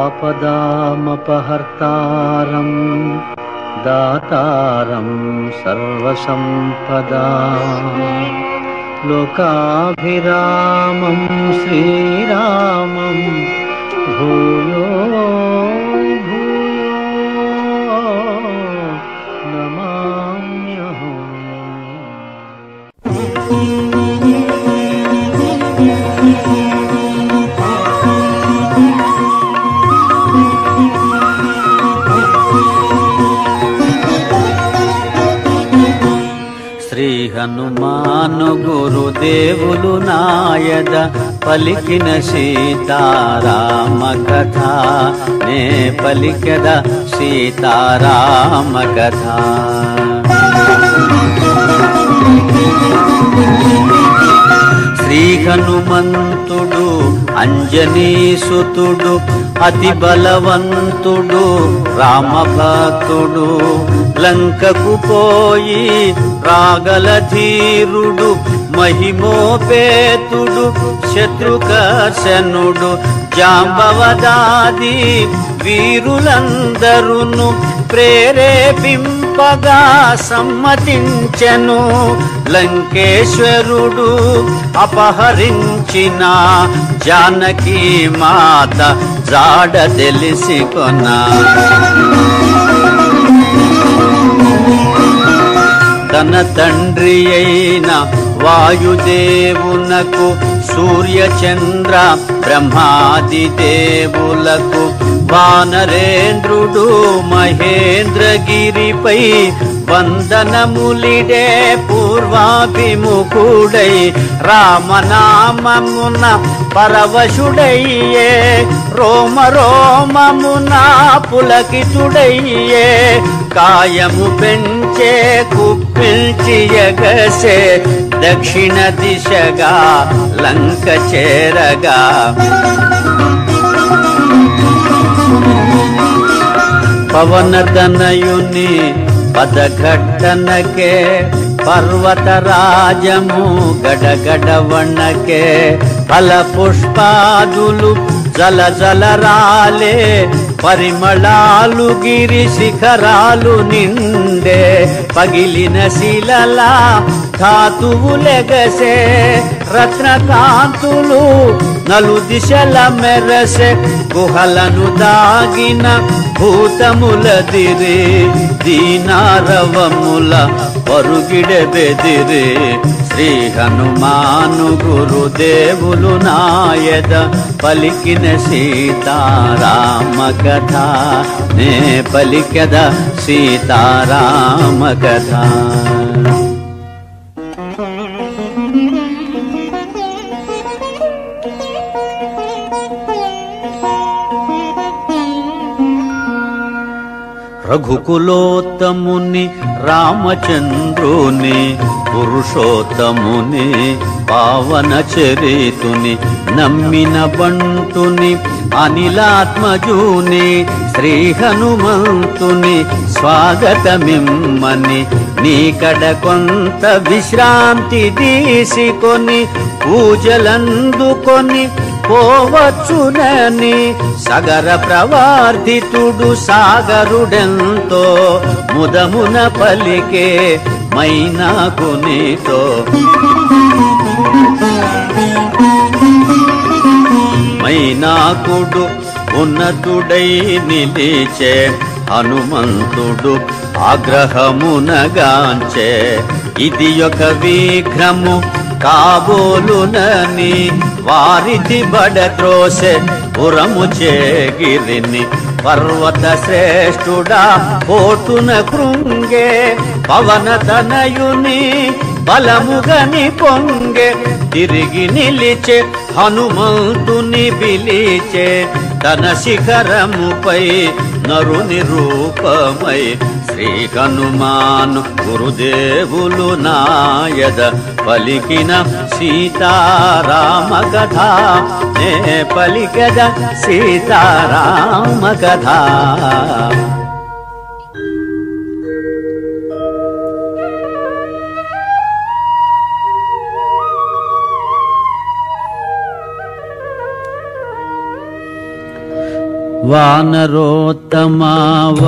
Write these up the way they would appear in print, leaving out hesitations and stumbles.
ఆపదామపహర్తారం దాతారం సర్వసంపదా లోకాభిరామం శ్రీరామం భూయో భూయో నమామ్యహం. శ్రీ హనుమాను గురుదేవులు నాయద పలికిన సీతారామ కథ నే పలికద సీతారామ కథ. శ్రీ హనుమంతుడు అంజనీసుతుడు అతి బలవంతుడు రామభక్తుడు లంకకు పోయి రాగల ధీరుడు మహిమోపేతుడు శత్రుకర్షణుడు జాంబవదాది వీరులందరును ప్రేరేపింపగా సమ్మతించెను. లంకేశ్వరుడు అపహరించిన జానకీ మాత జాడ తెలిసికొన. తన తండ్రి అయిన వాయుదేవునకు సూర్యచంద్ర బ్రహ్మాది దేవులకు వానరేంద్రుడు మహేంద్రగిరిపై వందనములిడే పూర్వాభిముఖుడై రామనామమున పరవశుడయ్యే రోమ రోమమున పులకితుడయ్యే కాయము పెంచే కుప్పిల్చి ఎగసే దక్షిణ దిశగా లంక చేరగా. పవనతనయుని పదఘట్టనకే పర్వతరాజము గడగడవణకే ఫల పుష్పాదులు జల జల రాలే పరిమళాలు గిరి శిఖరాలు నిండే పగిలిన శిలలా ధాతువులెగసే రత్నకాంతులు నలు దిశల మెరసే గుహలను దాగిన భూతములదిరే దీనారవముల పరుగిడె బెదిరే. శ్రీ హనుమాను గురుదేవులు నాయద పలికిన సీతారామ కథ నే పలికద సీతారామ కథ. రఘుకులోత్తముని రామచంద్రుని పురుషోత్తముని పావన చరితుని నమ్మిన బంటుని అనిలాత్మజుని శ్రీ హనుమంతుని స్వాగతమిమ్మని నీకడ కొంత విశ్రాంతి తీసుకొని పూజలందుకొని పోవచ్చునని సగర ప్రవర్ధితుడు సాగరుడెంతో ముదమున పలికే మైనాకునితో. మైనాకుడు ఉన్నతుడై నిలిచే హనుమంతుడు ఆగ్రహమునగాంచే ఇది ఒక విఘ్నము కాబోలునని వారిది బడత్రోసె పురము చేగిరిని పర్వత శ్రేష్ఠుడా కోటున కృంగే పవనతనయుని బలముగని పొంగే తిరిగి నిలిచే హనుమంతుని పిలిచే తన శిఖరముపై నరుని రూపమై. శ్రీ హనుమాను గురుదేవులు నాయద పలికిన సీతారామ కథ నే పలికద సీతారామ కథ. వానరోత్తమా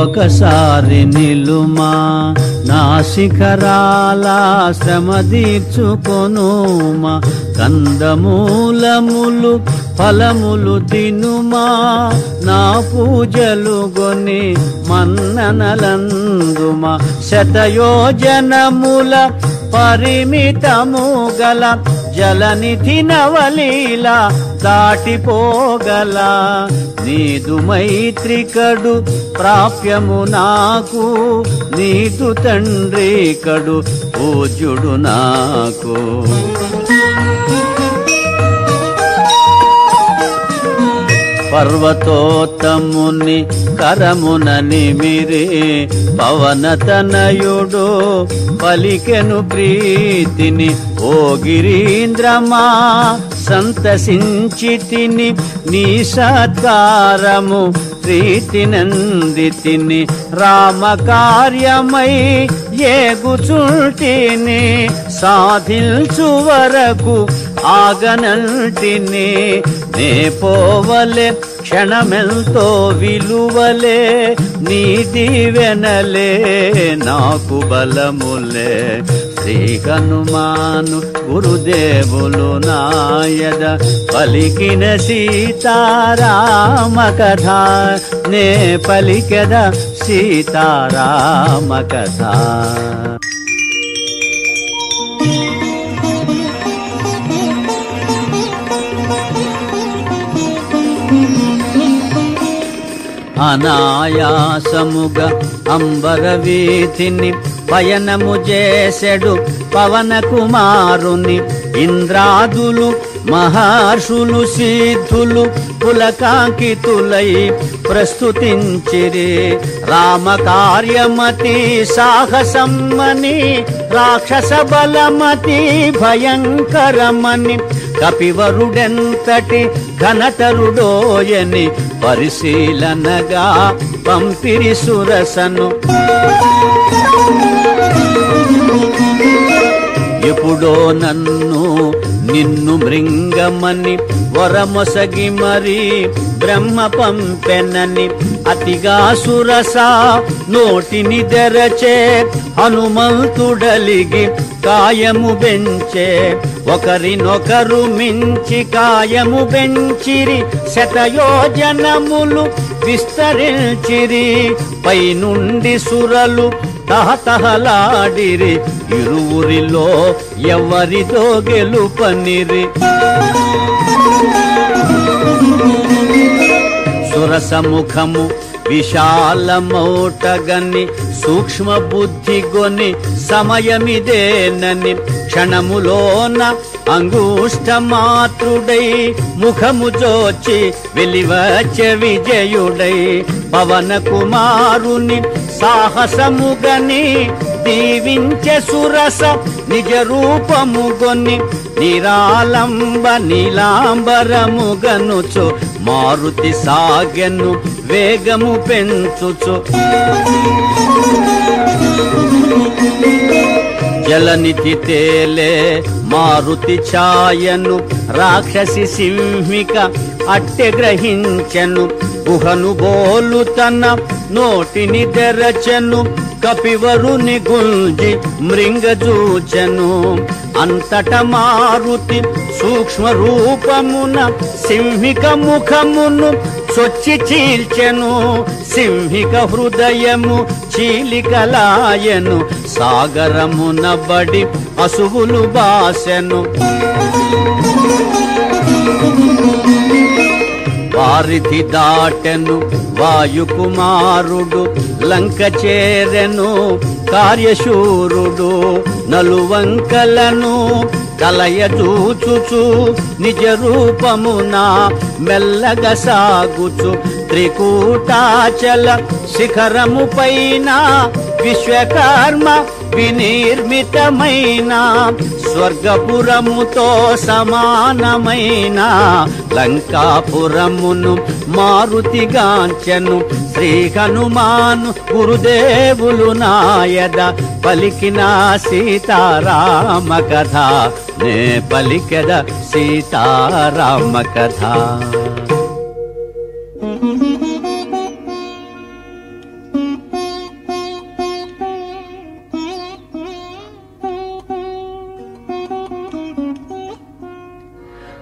ఒకసారి నిలుమా, నా శిఖరాల శ్రమ తీర్చుకొనుమా, కందమూలములు ఫలములు తినుమా, నా పూజలు గొని మన్ననలందుమా, శతయోజనముల పరిమితము గల జలనిధి నవలీల దాటిపోగల, నీదు మైత్రికడు ప్రాప్యము నాకు, నీదు తండ్రి కడు పూజ్యుడు నాకు. పర్వతోత్తముని కరమున నిమిరి పవనతనయుడు పలికెను ప్రీతిని, ఓ గిరీంద్రమా సంతసించితిని, నీ సత్కారము ప్రీతినందితిని, రామకార్యమై ఏగుచుంటిని, సాధించు వరకు ఆగనంటిని, నే పోవలే క్షణమెంతో విలువలే, నీ దీవెనలే నాకు బలములే. శ్రీ హనుమాను గురుదేవులు నాయద పలికిన సీతారామ కథ, నే పలికెద సీతారామ కథ. అనాయాసముగా అంబరవీధిని పయనము చేసెడు పవన కుమారుని, ఇంద్రాదులు మహర్షులు సిద్ధులు పులకాంకితులై ప్రస్తుతించిరి, రామకార్యమతి సాహసమ్మని, రాక్షస బలమతి భయంకరమని, కపివరుడెంతటి ఘనతరుడోయని పరిశీలనగా పంపిరి సురసను. ఎప్పుడో నన్ను నిన్ను మృంగమని వరమొసగి మరి బ్రహ్మ పంపెనని, అతిగా సురస నోటిని తెరచే హనుమంతుడలిగి కాయము బెంచే, ఒకరినొకరు మించి కాయము బెంచిరి, శతయోజనములు విస్తరించిరి, పైనుండి సురలు తహతహలాడిరి, ఇరువురిలో ఎవరిదో గెలుపనిరి. సురసముఖము విశాలమౌటగని, సూక్ష్మ బుద్ధి గొని సమయమిదేనని, క్షణములోన అంగుష్టమాత్రుడై ముఖము జోచి వెలివచ్చే విజయుడై, పవన కుమారుని సాహసముగని దీవించె సురస నిజ రూపముగొని, నిరాలంబ నీలాంబరముగనుచు మారుతి సాగెను వేగము పెంచుచు. జలనిధి తేలే మారుతి ఛాయను, రాక్షసి సింహిక అట్టె గ్రహించెను, గుహను బోలు తన నోటిని తెరచెను, కపివరుని గుంజి మృంగజూచెను, అంతట మారుతి సూక్ష్మ రూపమున సింహిక ముఖమును చొచ్చి చీల్చెను, సింహిక హృదయము చీలికలాయను, సాగరమున బడి అసువులు బాసెను. వారిధి దాటెను వాయుకుమారుడు, లంక చేరెను కార్యశూరుడు, నలువంకలను కలయచూచుచు నిజ రూపమున మెల్లగా సాగుచు, త్రికూటాచల శిఖరము పైన విశ్వకర్మ వినిర్మితమైన, స్వర్గపురముతో సమానమైన లంకాపురమును మారుతిగాంచెను, శ్రీ హనుమాను గురుదేవులు నాయద పలికిన సీతారామ కథ, నే పలికెద సీతారామ కథ.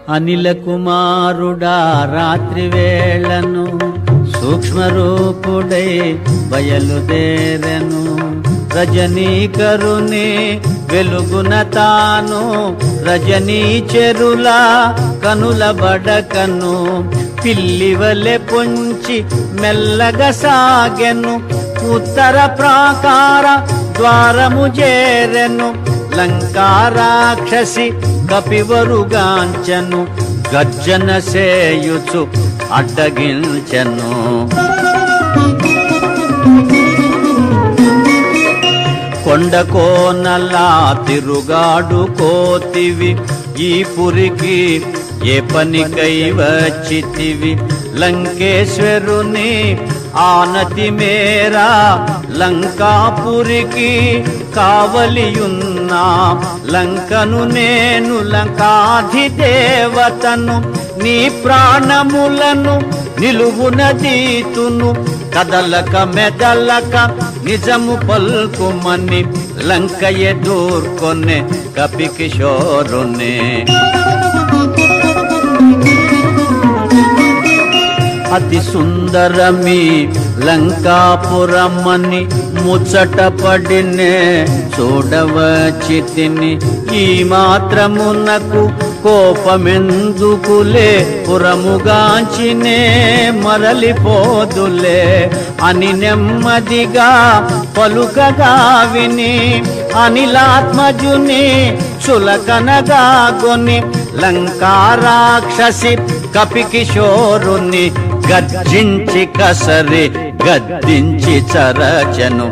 అనిల కుమారుడా రాత్రి వేళను సూక్ష్మరూపుడై బయలుదేరెను. రజనీకరుని వెలుగున తాను రజనీచెరుల కనుల బడకను పిల్లివలె పొంచి మెల్లగా సాగెను. ఉత్తర ప్రాకార ద్వారము చేరెను. లంకా రాక్షసి కపివరుగాంచెను. గర్జన సేయుచు అడ్డగించెను. కొండ కోనలా తిరుగాడు కోతివి ఈ పురికి ఏ పనికై వచ్చితివి. లంకేశ్వరుని ఆనతి మేరా లంకాపురికి కావలియున్నా. లంకను నేను లంకాధిదేవతను నీ ప్రాణములను నిలువున దీతును. కదలక మెదలక నిజము పల్కుమని లంక ఎదుర్కొనే కపికిశోరునే. అతి సుందరమి లంకాపురమని ముచ్చట పడినే చూడవచ్చితిని. ఈ మాత్రమునకు కోపమెందుకులే పురముగాంచినే మరలిపోదులే అని నెమ్మదిగా పలుకగా విని అనిలాత్మజుని చులకనగా కొని లంకా రాక్షసి కపికిశోరుని గర్జించి కసరి గద్దించి చరచను.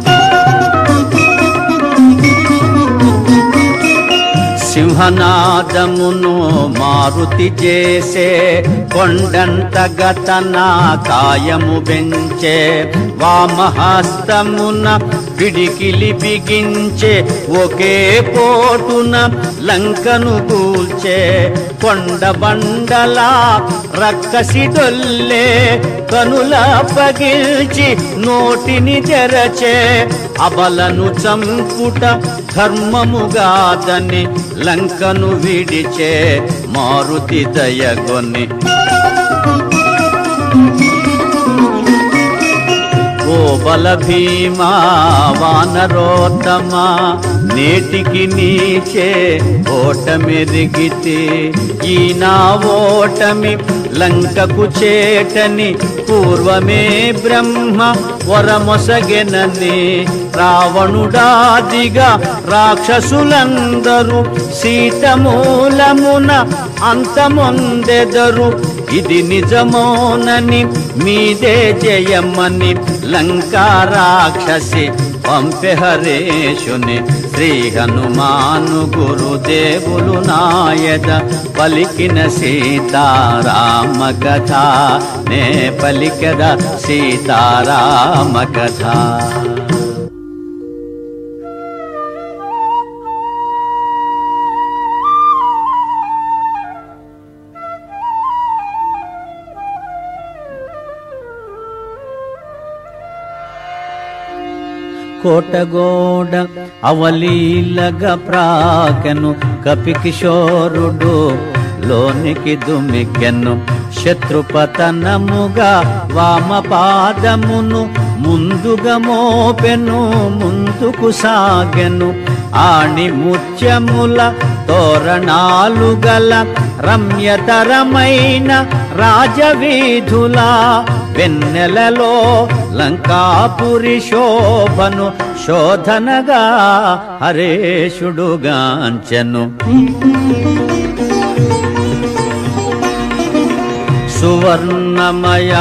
సింహనాదమును మారుతి చేసే కొండంత గతన కాయము పెంచే. వామహస్తమున పిడికిలి బిగించే ఒకే పోటున లంకను కూల్చే. కొండ బండలా రక్కసి దొల్లే కనుల పగిల్చి నోటిని తెరచే. అబలను చంపుట ధర్మముగాదని లంకను విడిచే మారుతి దయగొని. ఓ బల భీమా వానరోత్తమా నేటికి నీచే ఓటమెరిగితే. ఈ నా ఓటమి లంకకు చేటని పూర్వమే బ్రహ్మ వరమొసగెనని. రావణుడాదిగా రాక్షసులందరూ సీతమూలమున అంతమొందెదరు. ఇది నిజమోనని మీదే జయమని లంకా రాక్షసి పంపె హరేషుని. శ్రీ హనుమాను గురుదేవులు నాయద పలికిన సీతారామ కథ నే పలికద సీతారామ కథ. కోటగోడ అవలీలగా ప్రాకెను కపికిశోరుడు లోనికి దుమికెను. శత్రుపతనముగా వామపాదమును ముందుగా మోపెను ముందుకు సాగెను. ఆణి ముత్యముల తోరణాలు గల రమ్యతరమైన రాజవీధుల వెన్నెలలో లంకాపురి శోభను శోధనగా హరేషుడుగాంచెను. సువర్ణమయ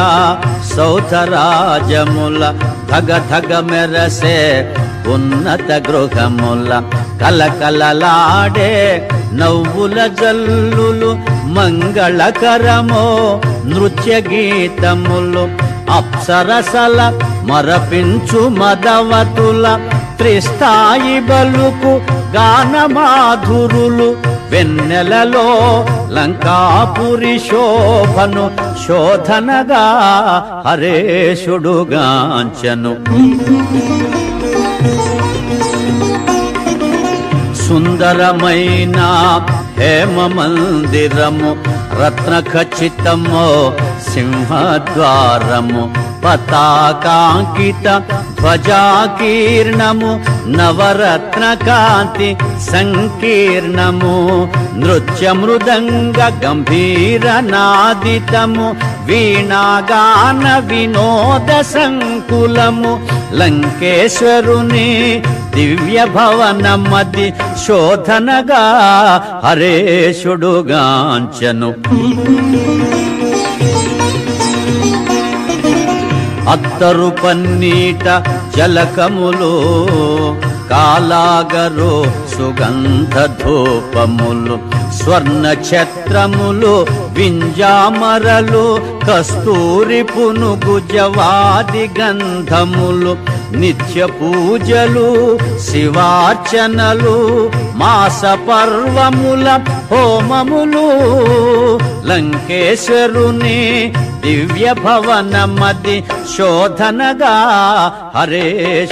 సౌధరాజముల ధగ ధగ మెరసే ఉన్నత గృహముల కలకలలాడే నవ్వుల జల్లులు మంగళకరమో నృత్య గీతములు. అప్సరసల మరపించు మదవతుల త్రిస్థాయి బలుకు గానమాధురులు. వెన్నెలలో లంకాపురి శోభను శోధనగా హరేషుడుగాంచెను. సుందరమైన హేమ మందిరము రత్న ఖచ్చితమో సింహద్వారము పతాకాంకిత ధ్వజాకీర్ణము నవరత్న కాంతి సంకీర్ణము నృత్య మృదంగ గంభీర నాదితము వీణాగాన వినోద సంకులము లంకేశ్వరుని దివ్య భవనమది శోధనగా హరేశుడుగాంచను అత్తరు పన్నీట జలకములు కాలాగరు సుగంధ ధూపములు స్వర్ణ ఛత్రములు వింజామరలు కస్తూరి పునుగు జవాది గంధములు నిత్య పూజలు శివార్చనలు మాస పర్వముల హోమములు లంకేశ్వరుని దివ్య భవనమది శోధనగా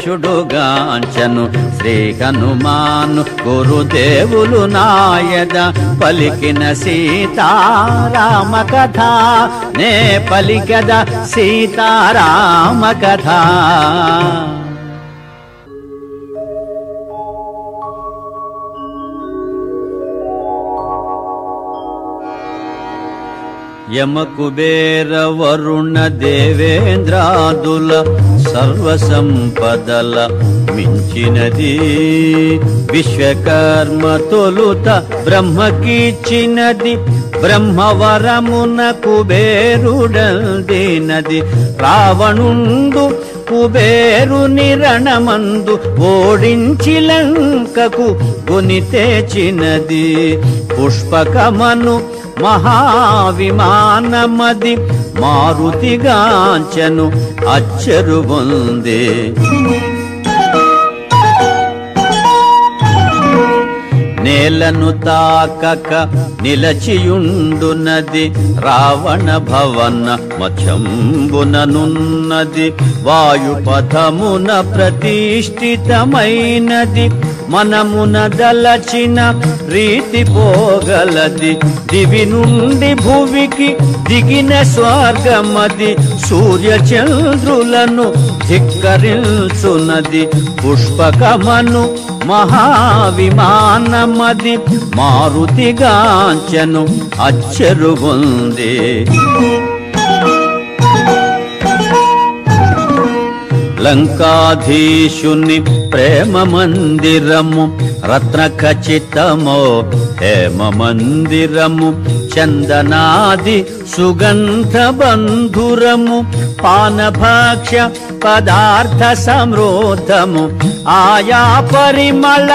హరేశుడుగాంచను శ్రీ హనుమాను గురుదేవులు నాయద పలికిన సీతారామ కథ నే పలికద సీతారామ కథ యమ కుబేర వరుణ దేవేంద్రాదుల సర్వ సంపదల మించినది విశ్వకర్మ తొలుత బ్రహ్మకిచ్చినది బ్రహ్మవరమున కుబేరుడందినది రావణుండు కుబేరుని రణమందు ఓడించి లంకకు గొనితేచినది పుష్పకమను మహావిమానమది మారుతిగాంచను అచ్చరు పొందే నేలను తాకక నిలచియుండునది రావణ భవన మధ్యంబుననున్నది వాయుపథమున ప్రతిష్ఠితమైనది మనమున దలచిన రీతి పోగలది దివి నుండి భువికి దిగిన స్వర్గమది సూర్యచంద్రులను ధిక్కరించునది పుష్పకమను మహావిమానమది మారుతిగాంచను అచ్చరు పొందే లంకాధీశుని ప్రేమ మందిరము రత్న ఖచ్చితమో హేమ మందిరము చందనాది సుగంధ బంధురము పానభాక్ష్య పదార్థ సమృద్ధము ఆయా పరిమళ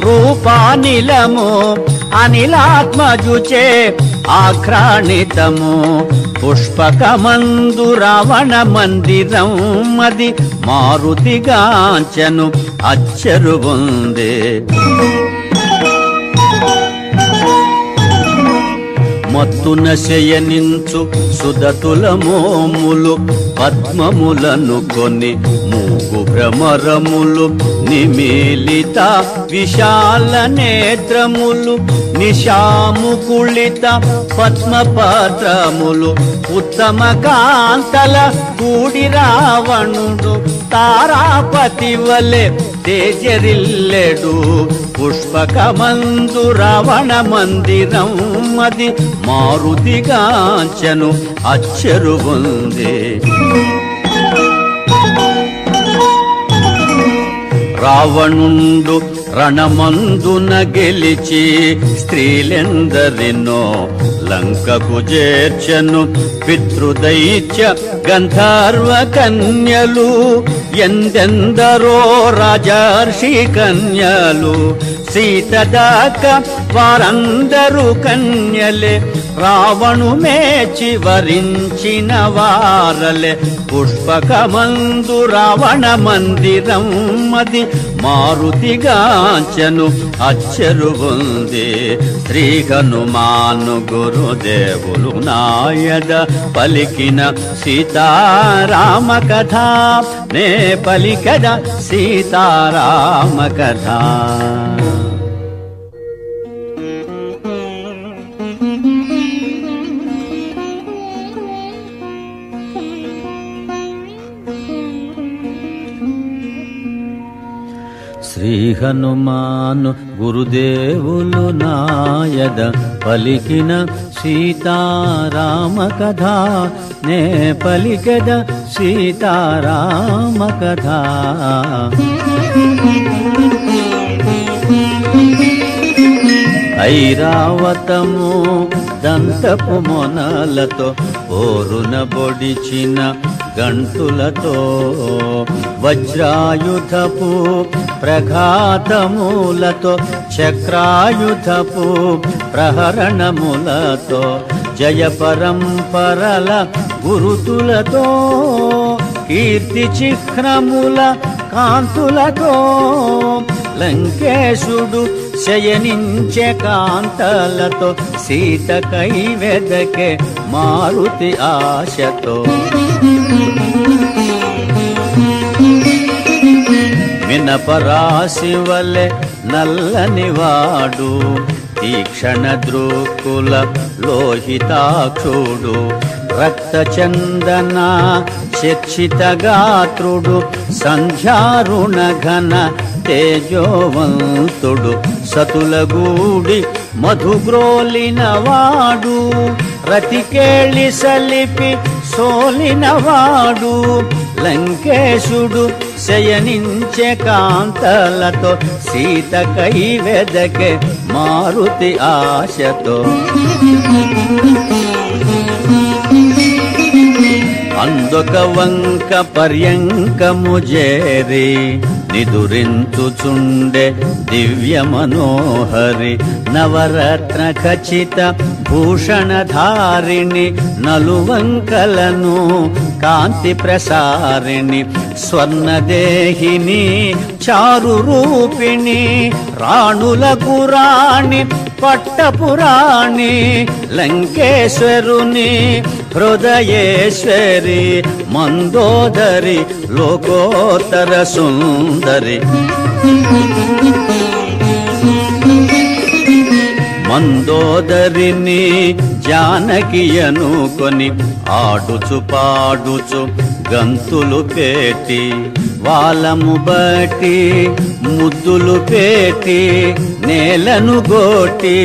రూపానిలము అనిలాత్మజుచే ఆఘ్రాణితము పుష్పకమందు రావణ మందిరం అది మారుతిగాంచను అచ్చరు పొందే మత్తున శయనించు సుదతుల మోములు పద్మములను కొని మూగు భ్రమరములు నిమీలిత విశాల నేత్రములు నిశాముకుళిత పద్మపత్రములు ఉత్తమ కాంతల కూడి రావణుడు తారాపతి వలె తేజరిల్లెడు పుష్పకమందు రావణ మందిరం అది మారుతిగాంచను అచ్చరు పొందే రావణుండు రణమందున గెలిచి స్త్రీలెందరినో లంకకు చేర్చను పితృదైత్య గంధర్వ కన్యలు ఎందెందరో రాజర్షి కన్యలు సీత దాకా వారందరూ కన్యలే రావణు మేచి వరించిన వారలే పుష్పకమందు రావణ మందిరం అది మారుతిగాంచను అచ్చరు పొందే శ్రీ హనుమాను గురుదేవులు నాయద పలికిన సీతారామ కథ నే పలికద సీతారామ కథ శ్రీ హనుమాను గురుదేవులు నాయద పలికిన సీతారామ కథ నే పలికెద సీతారామ కథ. ఐరావతము దంతపు మొనలతో పోరున పొడిచిన గంటులతో వజ్రాయుధపు ప్రఘాతములతో చక్రాయుధపు ప్రహరణములతో జయ పరంపరల గురుతులతో కీర్తి చిహ్నముల కాంతులతో లంకేశుడు శయనించే కాంతలతో సీత కైవెదకే మారుతి ఆశతో. మినపరాశి వలె నల్లనివాడు తీక్షణ దృక్కుల లోహితాక్షుడు రక్త చందన శిక్షిత గాత్రుడు సంధ్యారుణ ఘన తేజోవంతుడు సతులగూడి మధుగ్రోలినవాడు రతికేళి సలిపి సోలినవాడు లంకేశుడు శయనించే కాంతలతో సీత కైవెదకే మారుతి ఆశతో. అందొక వంక పర్యంకము జేరి నిదురించుచుండే దివ్య మనోహరి నవరత్న ఖచిత భూషణధారిణి నలువంకలను కాంతి ప్రసారిణి స్వర్ణదేహిని చారు రూపిణి రాణులకు రాణి పట్టపురాణి లంకేశ్వరుని హృదయేశ్వరి మందోదరి లోకోత్తర సుందరి. మందోదరిని జానకి అనుకొని ఆడుచు పాడుచు గంతులు పెట్టి వాలము బట్టి ముద్దులు పెట్టి నేలను గోటి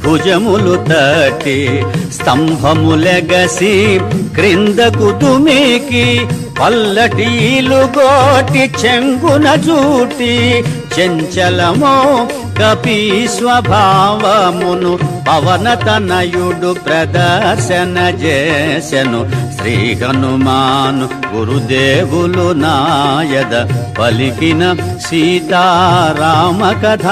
భుజములు తట్టి స్తంభములెగసి క్రిందకు దుమికి పల్లటీలు గోటి చెంగున జూటి చంచలమో కపి స్వభావమును పవనతనయుడు ప్రదర్శన చేసెను. శ్రీ హనుమాను గురుదేవులు నాయద పలికిన సీతారామ కథ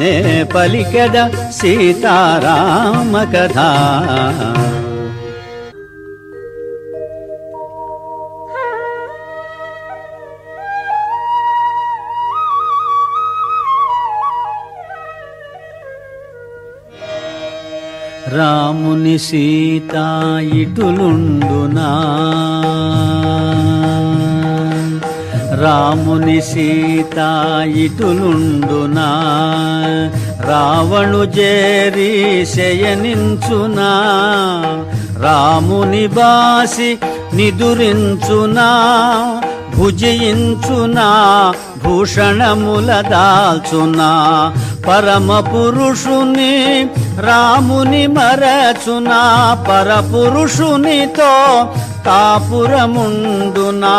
నే పలికెద సీతారామ కథ. రాముని సీత ఇటులుండునా రాముని సీత ఇటులుండునా రావణు జేరి శయనించునా రాముని బాసి నిదురించునా భుజించునా భూషణముల దాల్చునా పరమ పురుషుని రాముని మరచునా పరపురుషునితో కాపురముండునా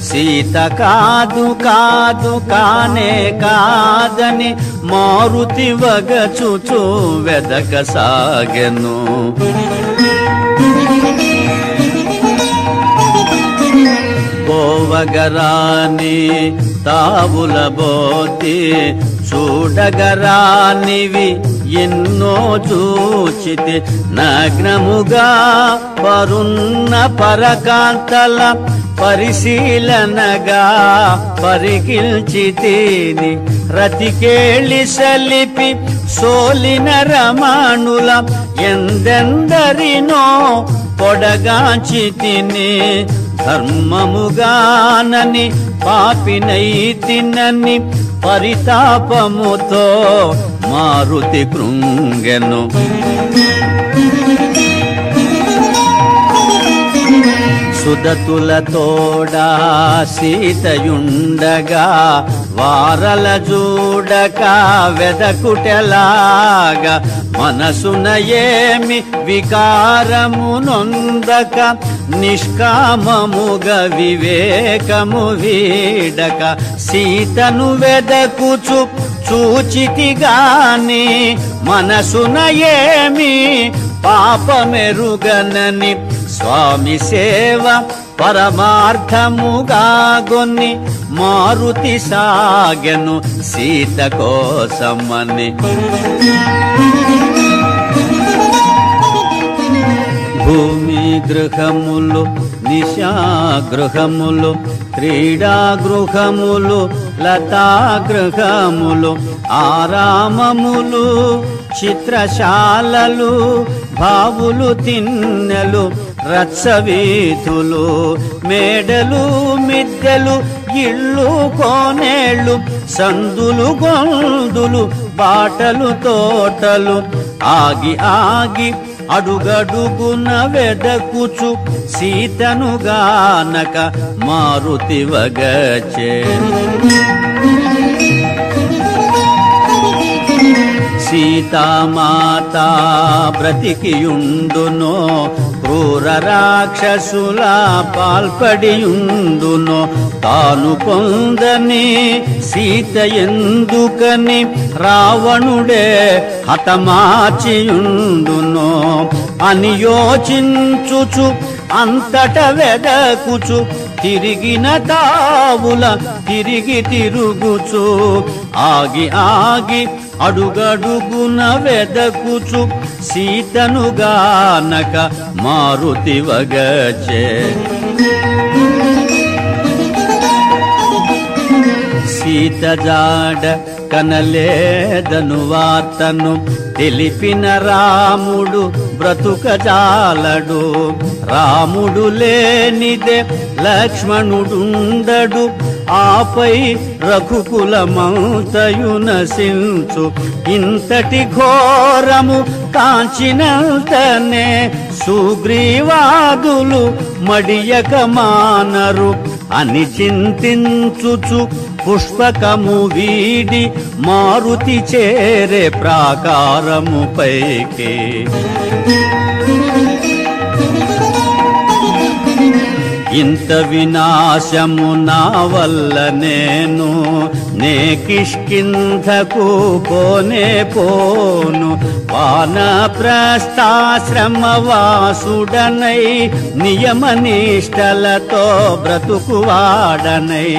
సీత కాదు కాదు కానే కాదని మారుతి వగచుచు వెదక సాగెను. పోవగరాని తావుల బోతి చూడగరానివి ఎన్నో చూచితి నగ్నముగా పరున్న పరకాంతల పరిశీలనగా పరికిల్చితిని రతికేళి సలిపి సోలిన రమణుల ఎందెందరినో పొడగాంచితిని ధర్మముగానని పాపినైతినని పరితాపముతో మారుతి కృంగెను. సుదతుల తోడా సీతయుండగా వారల చూడక వెదకుటెలాగా మనసున ఏమి వికారము నొందక నిష్కామముగ వివేకము వీడక సీతను వెదకుచు చూచితిగాని మనసున ఏమి పాపమెరుగనని స్వామి సేవ పరమార్థముగా గొన్ని మారుతి సాగెను సీత కోసమని. భూమి గృహములు నిశాగృహములు క్రీడాగృహములు లతాగృహములు ఆరామములు చిత్రశాలలు బావులు తిన్నెలు రచ్చవీధులు మేడలు మిద్దెలు ఇళ్ళు కోనేళ్ళు సందులు గొందులు బాటలు తోటలు ఆగి ఆగి అడుగడుగున వెదకుచు సీతను గానక మారుతి వగచే. సీతామాత బ్రతికియుండునో క్రూర రాక్షసుల పాల్పడియుండునో తాను పొందని సీత ఎందుకని రావణుడే హతమార్చియుండునో అని యోచించుచు అంతట వెదకుచు తిరిగిన తావుల తిరిగి తిరుగుచు ఆగి ఆగి అడుగడుగున వెదకుచు సీతను గానక మారుతి వగచే. సీత జాడ కనలేదను వార్తను తెలిపిన రాముడు బ్రతుకజాలడు. రాముడు లేనిదే లక్ష్మణుడుండడు ఆపై రఘుకులమంతయు నశించు. ఇంతటి ఘోరము కాంచినంతనే సుగ్రీవాదులు మడియక మానరు అని చింతించుచు పుష్పకము వీడి మారుతి చేరే ప్రాకారము పైకి. ఇంత వినాశము నా వల్ల నే కిష్కింధకు పోనే పోను. వానప్రస్థాశ్రమవాసుడనై నియమనిష్టలతో బ్రతుకువాడనై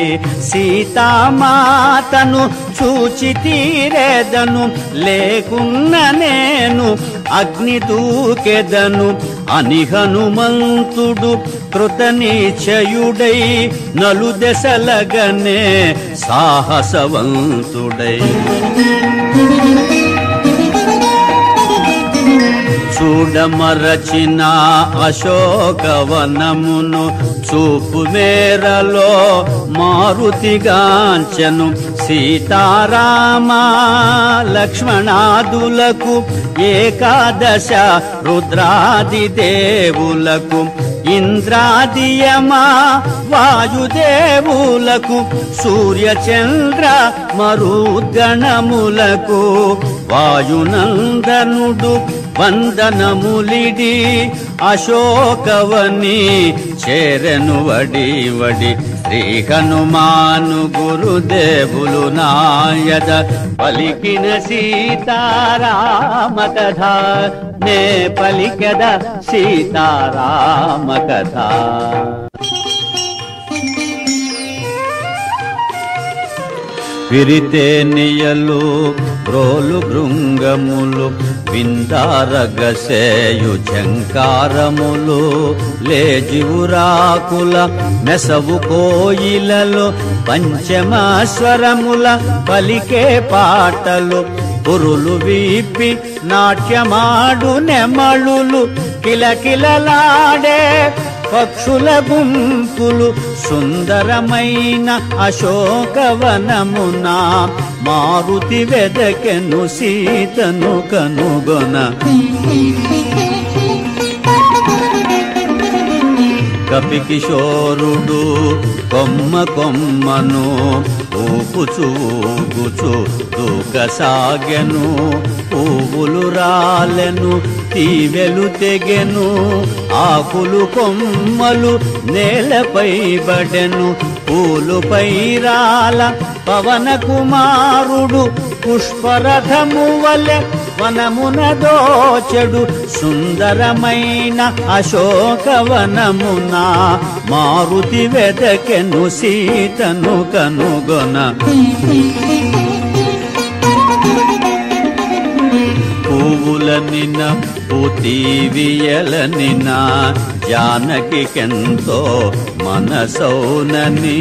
సీతామాతను చూచి తీరేదను లేకున్న నేను అగ్ని దూకెదను అని హనుమంతుడు కృతనిశ్చయుడై నలుదెసలగనే సాహసవంతుడై. చూడమరచిన అశోకవనమును చూపు మేరలో మారుతిగాంచెను. సీతారామ లక్ష్మణాదులకు ఏకాదశ రుద్రాది దేవులకు ఇంద్రాదియమా వాయుదేవులకు సూర్యచంద్ర మరుద్గణములకు వాయునందనుడు వందనములిడి అశోకవని చేరెను వడి వడి. శ్రీ హనుమాను గురుదేవులు నాయద పలికిన సీతారామ కథ నే పలికెద సీతారామ కథ. విరితేనియలు బ్రోలు భృంగములు విందారగసేయు ఝంకారములు లేజివురాకుల మెసవు కోయిలలో పంచమస్వరముల పలికే పాటలు పురులు వీపి నాట్యమాడు నెమళులు కిలకిలలాడే పక్షుల గుంపులు సుందరమైన అశోకవనమున మారుతి వెదకెను సీతను కనుగొన. కపికిశోరుడు కొమ్మ కొమ్మను ఊపుచు ఊగుచు దూకసాగెను. పువ్వులు రాలెను, తీవెలు తెగెను, ఆకులు కొమ్మలు నేలపై బడెను. పూలుపై రాల పవన కుమారుడు పుష్పరథము వలె వనమున దోచెడు. సుందరమైన అశోకవనమున మారుతి వెదకెను సీతను కనుగొన. పువ్వులనిన పూతీవియలనిన జానకికెంతో మనసౌనని.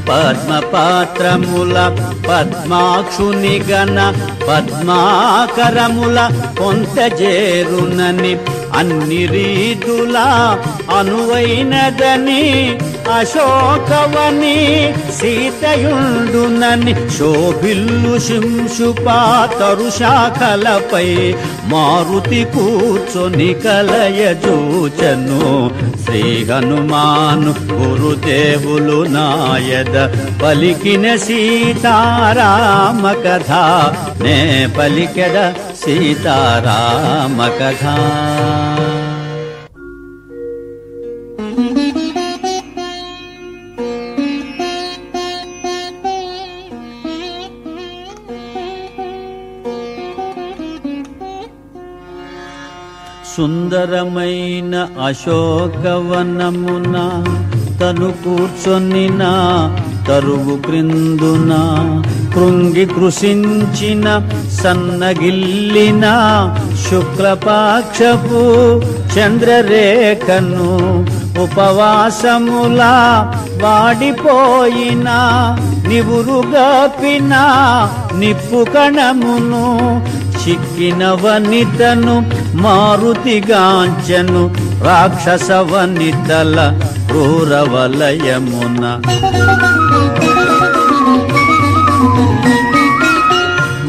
పద్మపాత్రముల పద్మాక్షుని గణ పద్మాకరముల కొంత చేరునని. అన్ని రీతుల అనువైనదని అశోకవని సీతయుండునని. శోభిల్లు శింశుపాతరు శాఖలపై మారుతి కూర్చొని కలయజూచను. శ్రీ హనుమాను గురుదేవులు నాయద పలికిన సీతారామ కథ. నే పలికెద సీతారామ కథ. సుందరమైన అశోకవనమున తను కూర్చొనిన తరువు క్రిందున. కృంగి కృషించిన సన్నగిల్లిన శుక్లపాక్షపు చంద్రరేఖను. ఉపవాసముల వాడిపోయిన నివురుగాపిన నిప్పు కణమును. చిక్కిన వనితను మారుతిగాంచెను రాక్షస వనితల క్రూరవలయమున.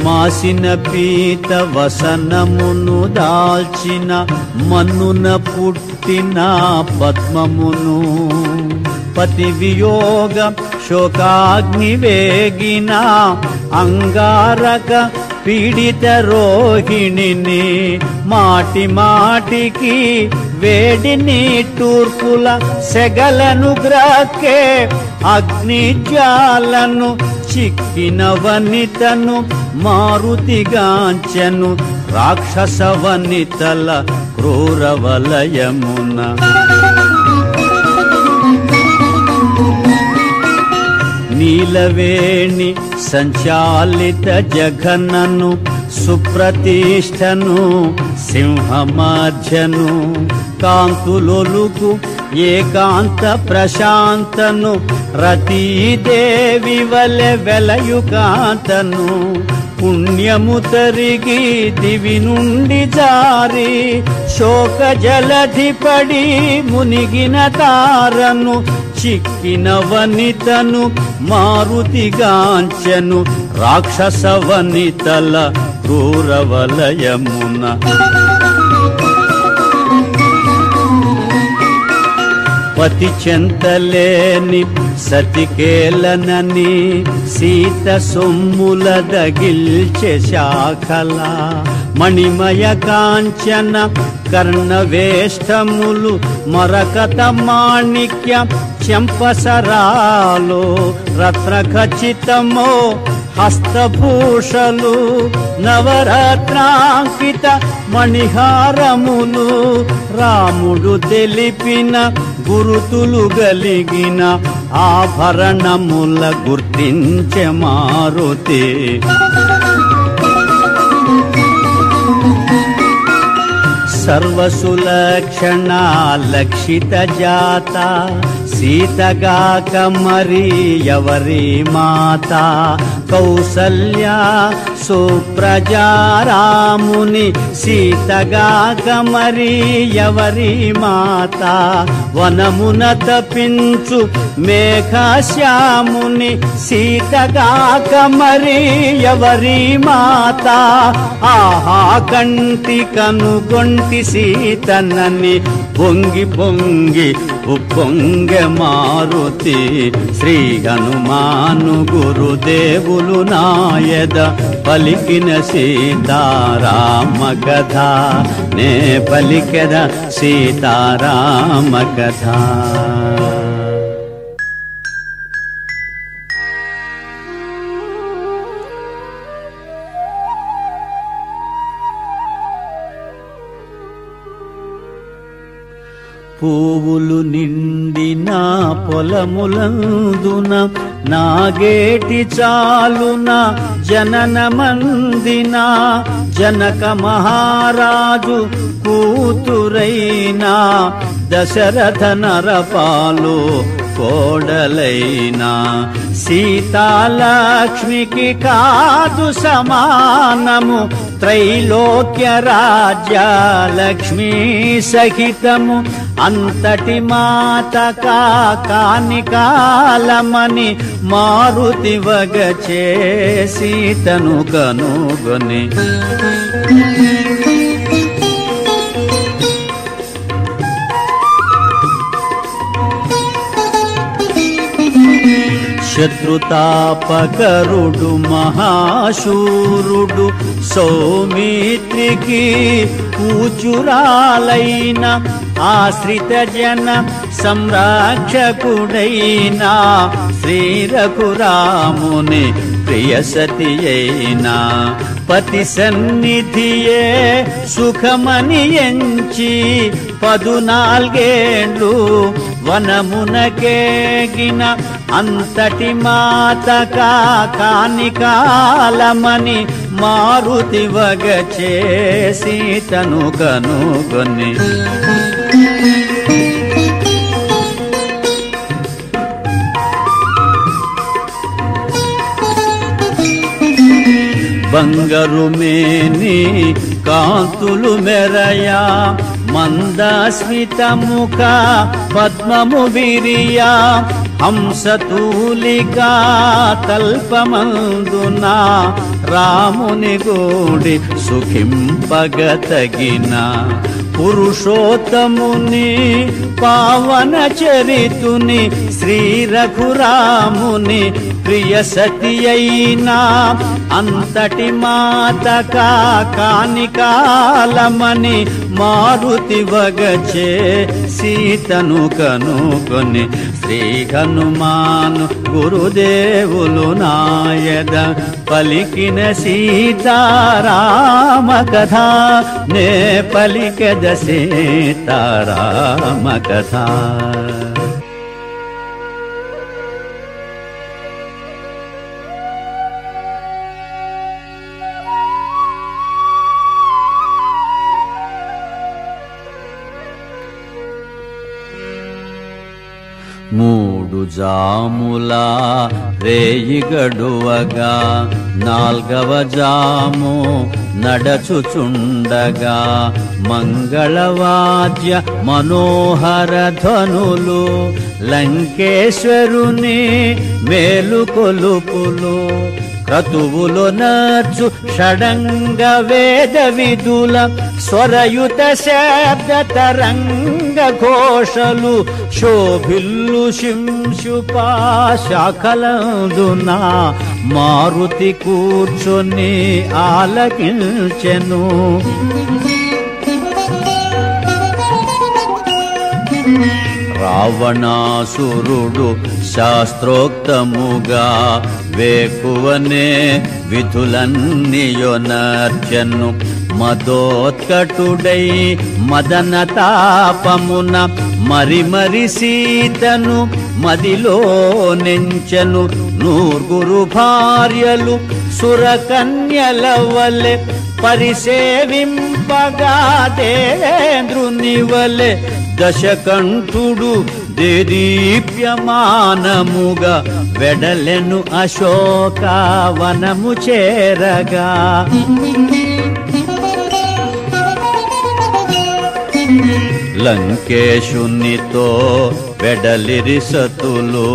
మాసిన పీత వసనమును దాల్చిన మన్నున పుట్టిన పద్మమును. పతి వియోగ శోకాగ్ని వేగిన అంగారక పీడిత రోహిణిని. మాటి మాటికి వేడిని తూర్పుల సెగలను గ్రాకే అగ్నిజ్వాలను. చిక్కిన వనితను మారుతిగాంచెను రాక్షస వనితల క్రూరవలయమున. నీలవేణి సంచాలిత జఘనను సుప్రతిష్టను సింహమధ్యను. కాంతులొలుకు ఏకాంత ప్రశాంతను రతీదేవి వలె వెలయు కాంతను. పుణ్యము తరిగి దివి నుండి జారి శోక జలధిపడి మునిగిన తారను. చిక్కిన వనితను మారుతిగాంచెను రాక్షస వనితల క్రూరవలయమున. పతి చెంతలేని సతికేలనని సీత సొమ్ముల దగిల్చె శాఖల. మణిమయ కాంచన కర్ణవేష్టములు మరకత మాణిక్య చెంపసరాలో. రత్నఖచితమో హస్తభూషలు నవరత్నాంకిత మణిహారములు. రాముడు తెలిపిన గురుతులు గలిగిన ఆభరణముల గుర్తించె మారుతి. సర్వసులక్షణ లక్షిత జాత సీతగాక మరి ఎవరి మాత. కౌసల్య సుప్రజారాముని సీతగాక మరి ఎవరి మాత. వనమున తపించు మేఘశ్యాముని సీతగాక మరి ఎవరి మాత. ఆహా కంటి కనుగొంటి సీతనని పొంగి పొంగి ఉప్పొంగె మారుతి శ్రీ హనుమాను గురుదేవులు నాయద పలికిన సీతారామ కథ నే పలికెద సీతారామ కథ. పువ్వులు నిండిన పొలములందున నాగేటి చాలున జనన మందిన జనక మహారాజు కూతురైనా దశరథ నరపాలు కోడలైనా సీతాలక్ష్మికి కాదు సమానము త్రైలోక్య రాజ్య లక్ష్మీ సహితము అంతటి మాత కాని కాలమని మారుతి వగచే సీతను కనుగొని శత్రుతాపకరుడు మహాశూరుడు సౌమిత్రికి పూజురాలైన ఆశ్రిత జన సంరక్షకుడైన శ్రీరఘురాముని ప్రియసతి అయినా పతి సన్నిధియే సుఖమని ఎంచి 14 వనమునకేగిన అంతటి మాత కాని కాలమని మారుతి వగచే సీతను కనుగొని బంగారు మేని కాంతులు మెరయా మందస్మిత ముఖ పద్మము విరియా హంసతూలికా తల్పమందున రాముని గూడి సుఖింపగతగిన పురుషోత్తముని పావన చరితుని శ్రీ రఘురాముని ప్రియ సతి అయినా అంతటి మాత కాని కాలమని మారుతి వగచే సీతను కనుగొని శ్రీ హనుమాను గురుదేవులు నాయద పలికిన సీతారామ కథ నే పలికెద సీతారామ కథ. మూడు జాముల రేయి గడువగా 4వ జాము నడచుచుండగా మంగళవాద్య మనోహర ధ్వనులు లంకేశ్వరుని మేలుకొలుపులు క్రతువులు నర్చు షడంగ వేద విదుల స్వరయుత శబ్ద తరంగ ఘోషలు శోభిల్లు శింశుపా శాఖలందున మారుతి కూర్చొని ఆలకించెను. రావణాసురుడు శాస్త్రోక్తముగా వేకువనే విధులన్నీయొనర్చెను. మదోత్కటుడై మదన తాపమున మరి సీతను మదిలో నెంచెను. 9 భార్యలు సురకన్యల వలె పరిసేవింపగా దేంద్రుని వలె దశకంఠుడు దేదీప్యమానముగా వెడలెను అశోకవనము చేరగా. లంకేశునితో వెడలిరి సతులు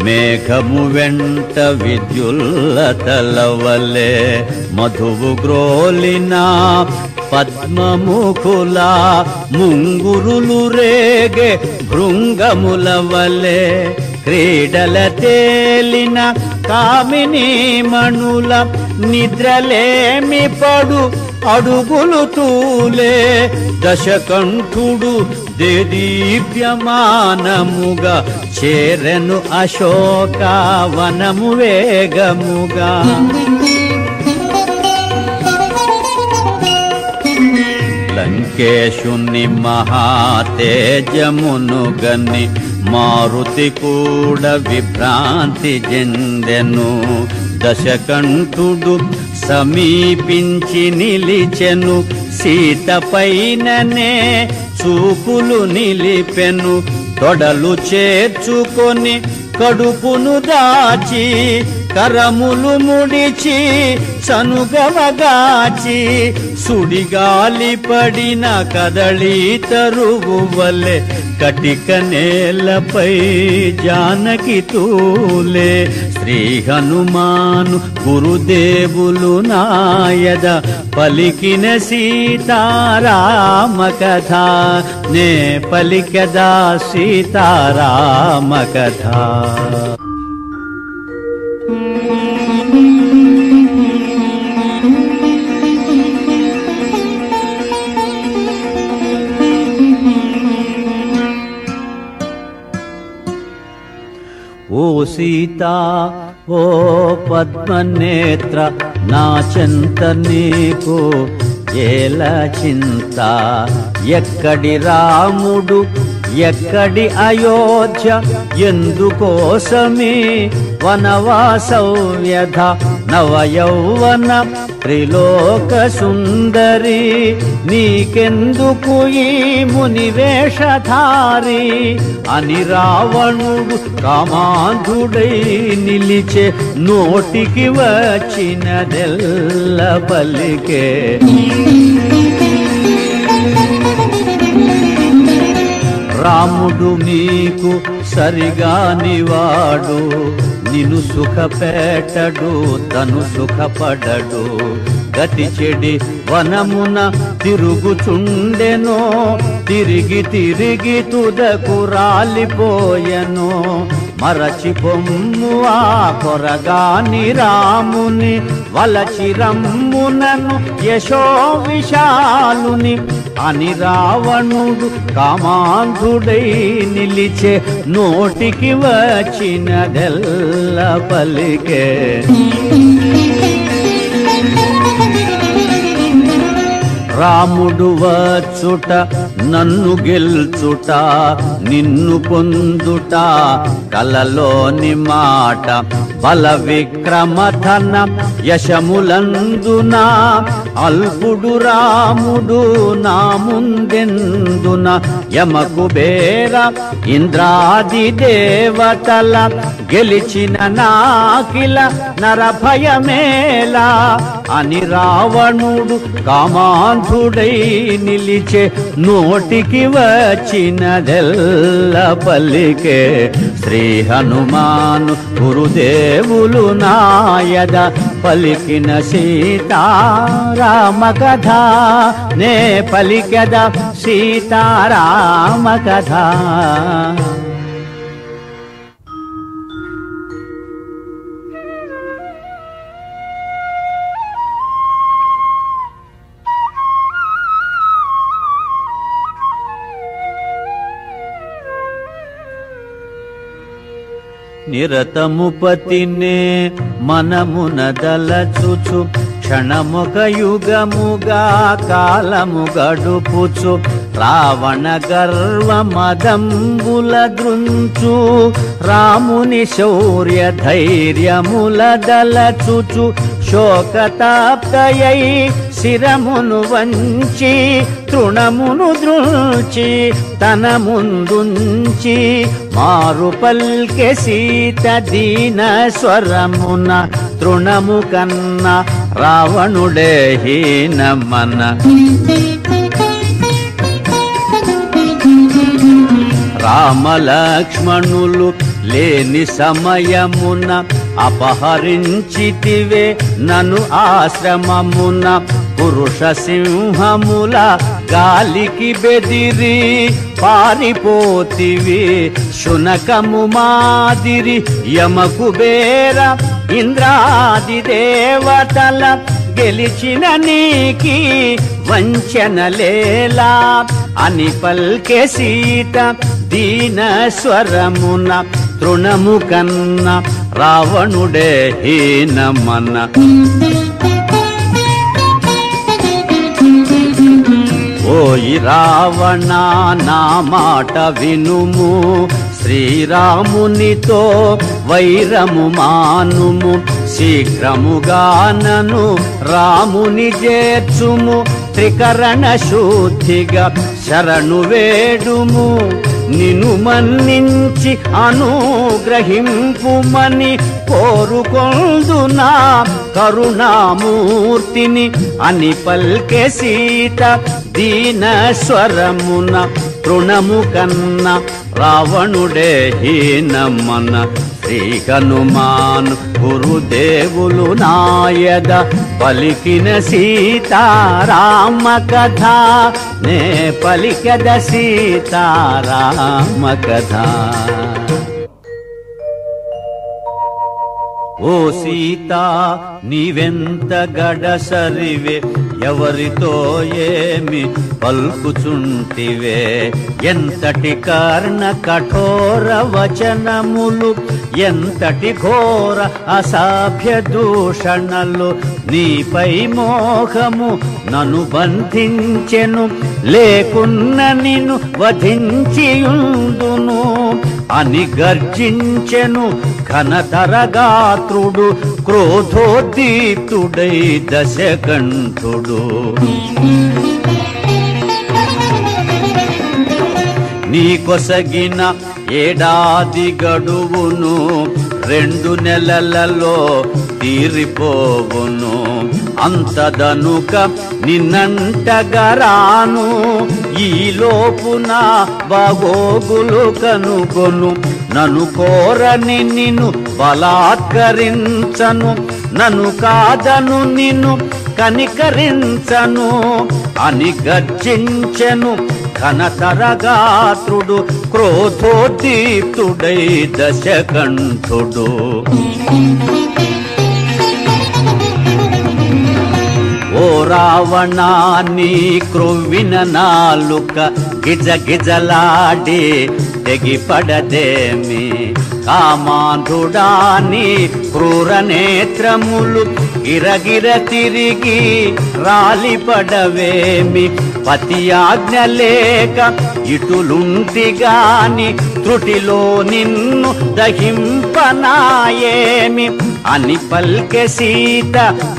మేఘము వెంట విద్యుల్లతలవలే మధువు గ్రోలిన పద్మముఖుల ముంగురులు రేగే భృంగముల వలె క్రీడల తేలిన కామిని మణుల నిద్రలేమి పడు అడుగులు తూలే దశకంఠుడు దేదీప్యమానముగా చేరెను అశోకవనము వేగముగా లంకేశుని మహాతేజమును గని మారుతి కూడా విభ్రాంతి చెందెను దశకంఠుడు సమీపించి నిలిచెను సీత పైననే చూపులు నిలిపెను తొడలు చేర్చుకొని కడుపును దాచి కరములు ముడిచి సనుగవగాచి సుడిగాలి పడిన కదళీ తరువు వలె కటిక నేలపై జానకి తూలే శ్రీ హనుమాను గురుదేవులు నాయద పలికిన సీతారామ కథ నే పలికదా సీతారామ కథ. ఓ సీతా ఓ పద్మనేత్ర నా చెంత నీకు ఏల చింత ఎక్కడి రాముడు ఎక్కడి అయోధ్య ఎందుకోసమే వనవాస వ్యధ నవయౌవన త్రిలోక సుందరి నీకెందుకు ఈ మునివేషధారి అని రావణుడు కామాంధుడై నిలిచే నోటికి వచ్చినదెల్ల పలికే రాముడు నీకు సరిగానివాడు నిన్ను సుఖపెట్టడు తను సుఖపడడు గతి చెడి వనమున తిరుగుచుండెనో తిరిగి తిరిగి తుదకు రాలిపోయెనో మరచి పొమ్ము ఆ కొరగాని రాముని వలచి రమ్మునను యశో విశాలుని అని రావణుడు కామాంధుడై నిలిచే నోటికి వచ్చినదెల్ల పలికే రాముడు వచ్చుట నన్ను గెల్చుట నిన్ను పొందుట కలలోని మాట బల విక్రమధన యశములందున అల్పుడు రాముడు నా ముందెందున యమకుబేర ఇంద్రాది దేవతల గెలిచిన నాకిల నరభయమేలా అని రావణుడు కామాంధుడై నిలిచే నోటికి వచ్చినదెల్ల పలికే శ్రీ హనుమాను గురుదేవులు నాయద పలికిన సీతారామ కథ నే పలికద సీతారామ కథ. నిరతము పతినే మనమున దలచుచు క్షణముక యుగముగా కాలము గడుపుచు రావణ గర్వ మదంబుల దృంచు రాముని శౌర్య ధైర్యముల దలచుచు శోకతాప్తయై శిరమును వంచి తృణమును దృంచి తన ముందుంచి మారు పల్కె సీత దీన స్వరమున తృణము కన్న రావణుడే హీనమన రామలక్ష్మణులు లేని సమయమున అపహరించితివే నను ఆశ్రమమున పురుష సింహముల గాలికి బెదిరి పారిపోతివి శునకము మాదిరి యమకుబేర ఇంద్రాది దేవతల గెలిచిన నీకి వంచనలేలా అని పల్కె సీత దీన స్వరమున తృణము కన్న రావణుడే హీనమన ఓయి రావణ నా మాట వినుము శ్రీరామునితో వైరము మానుము శీఘ్రముగా నను రాముని చేర్చుము త్రికరణ శుద్ధిగా శరణు వేడుము నిను మన్నించి అనుగ్రహింపుమని కోరుకొందునా కరుణామూర్తిని అని పల్కె సీత దీన స్వరమున తృణము కన్న రావణుడే హీనమన శ్రీ హనుమాను గురుదేవులు నాయద పలికిన సీతారామ కథ నే పలికద సీతారామ కథ ఓ సీత నీవెంత గడసరివే ఎవరితో ఏమి పల్కుచుంటివే ఎంతటి కర్ణ కఠోర వచనములు ఎంతటి ఘోర అసభ్య దూషణలు నీపై మోహము నన్ను బంధించెను లేకున్న నిన్ను వధించియుందును అని గర్జించెను ఘనతరగాత్రుడు క్రోధోద్దీప్తుడై దశకంఠుడు నీ కొసగిన ఏడాది గడువును 2 నెలలలో తీరిపోవును అంతదనుక నిన్నంటగరాను ఈ లోపున బాగోగులు కనుగొను నన్ను కోరని నిన్ను బలాత్కరించను నన్ను కాదను నిన్ను కనికరించను అని గర్జించెను ఘనతరగాత్రుడు క్రోధోద్దీప్తుడై దశకంఠుడు ఓ రావణాన్ని క్రొవ్విన నాలుక గిజ గిజలాడి తెగిపడదేమి కామాంధుడాని క్రూర నేత్రములు గిరగిర తిరిగి రాలిపడవేమి పతి ఆజ్ఞ లేక ఇటులుంటిగాని త్రుటిలో నిన్ను దహింపనాయేమి అని పల్కె సీత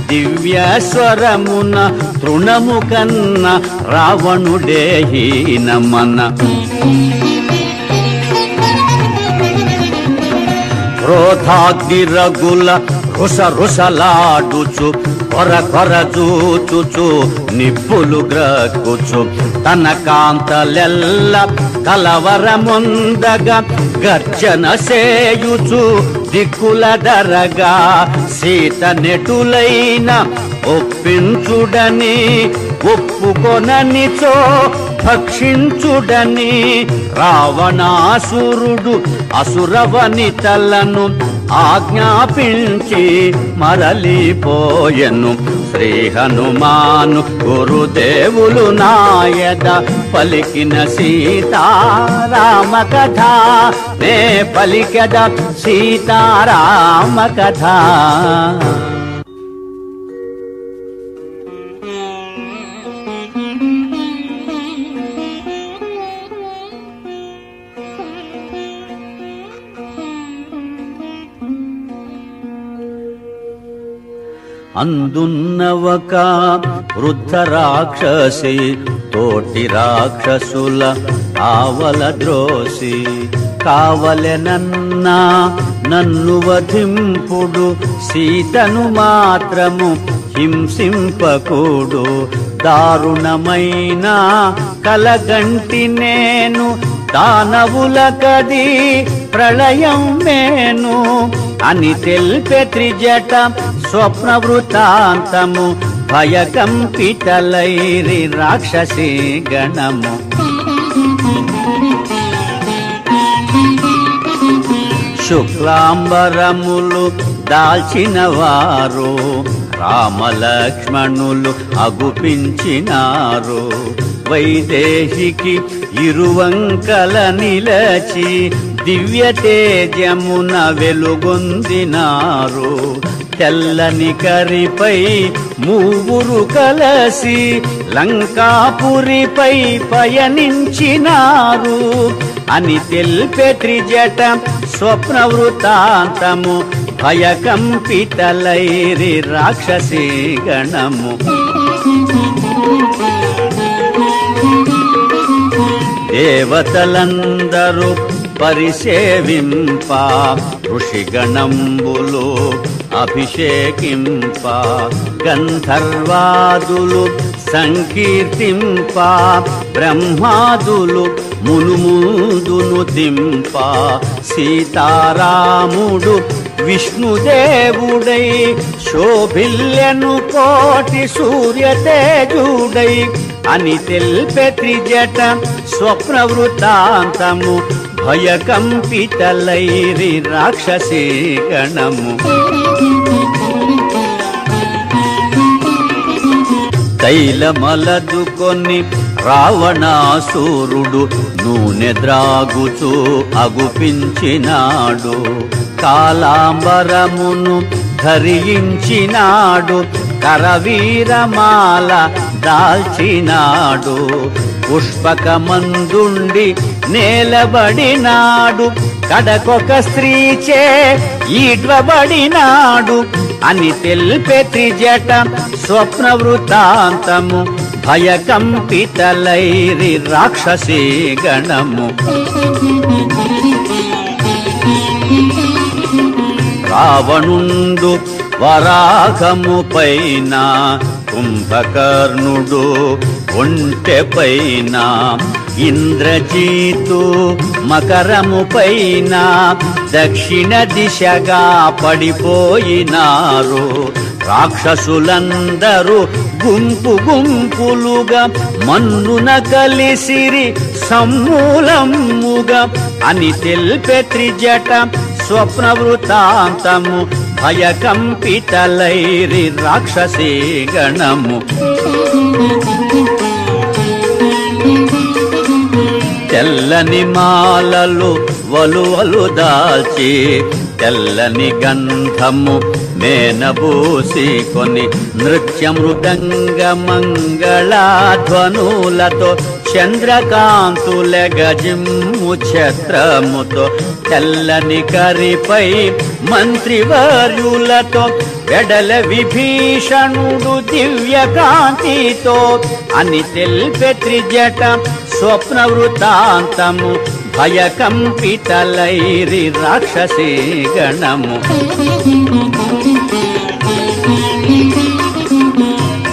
దివ్య స్వరమున తృణము కన్న రావణుడే హీనమన క్రోధాగ్ని రగుల రుస రుసలాడుచు కొర కొర చూచుచు నిప్పులు గ్రక్కుచు తన కాంతలెల్ల కలవరముందగా గర్జన సేయుచు దిక్కుల దరగా సీత నెటులైన ఒప్పించుడని ఒప్పుకొననిచో భక్షించుడని రావణాసురుడు అసురవనితలను ఆజ్ఞాపించి మరలిపోయెను శ్రీ హనుమాను గురుదేవులు నాయద పలికిన సీతారామ కథ నే పలికద సీతారామ కథ అందున్నవక వృద్ధ రాక్షసి తోటి రాక్షసుల ఆవల ద్రోసి కావలెనన్నా నన్ను వధింపుడు సీతను మాత్రము హింసింపకూడు దారుణమైన కలగంటి నేను దానవులకది ప్రళయం మేను అని తెల్పె త్రిజట స్వప్న వృత్తాంతము భయకంపితలైరి రాక్షసీ గణము. శుక్లాంబరములు దాల్చిన వారు రామలక్ష్మణులు అగుపించినారు. వైదేహికి ఇరువంకల నిలచి దివ్య తేజమున వెలుగొందినారు. తెల్లని కరిపై మూవురు కలసి లంకాపురిపై పయనించినారు అని తెల్పె త్రిజట స్వప్న వృత్తాంతము భయకంపితలైరి రాక్షసీ గణము. దేవతలందరూ పరిసేవింప ఋషిగణంబులు అభిషేకింప గంధర్వాదులు సంకీర్తింప బ్రహ్మాదులు మునుముందును దింప సీతారాముడు విష్ణుదేవుడై శోభిల్యను కోటి సూర్యతేజుడై అని తెల్పె త్రిజట స్వప్న వృత్తాంతము భయకంపితలైరి రాక్షసీ గణము. తైలమలదుకొని రావణాసురుడు నూనె ద్రాగుచూ అగుపించినాడు. కాలాంబరమును ధరించినాడు. కరవీరమాల దాల్చినాడు. పుష్పకమందుండి నేలబడినాడు. కడకొక స్త్రీచే ఈడ్వబడినాడు అని తెల్పె త్రిజట స్వప్న వృత్తాంతము భయకంపితలైరి రాక్షసీ గణము. రావణుండు వరాహము పైన కుంభకర్ణుడు ఒంటె పైన ఇంద్రజీతు మకరము పైన దక్షిణ దిశగా పడిపోయినారు. రాక్షసులందరూ గుంపు గుంపులుగా మన్నున కలిసిరి సమూలముగా అని తెల్పె త్రిజట స్వప్న వృత్తాంతము భయకంపితలైరి రాక్షసీ గణము. తెల్లని మాలలు వలువలు దాల్చి తెల్లని గంధము మేనబూసి కొని నృత్య మృదంగ మంగళాధ్వనులతో చంద్రకాంతుల గజిమ్ము ఛత్రముతో తెల్లని కరిపై మంత్రివర్యులతో వెడల విభీషణుడు దివ్య కాంతితో అని తెల్పె త్రిజట స్వప్న వృత్తాంతము భయకంపితలైరి రాక్షసీ గణము.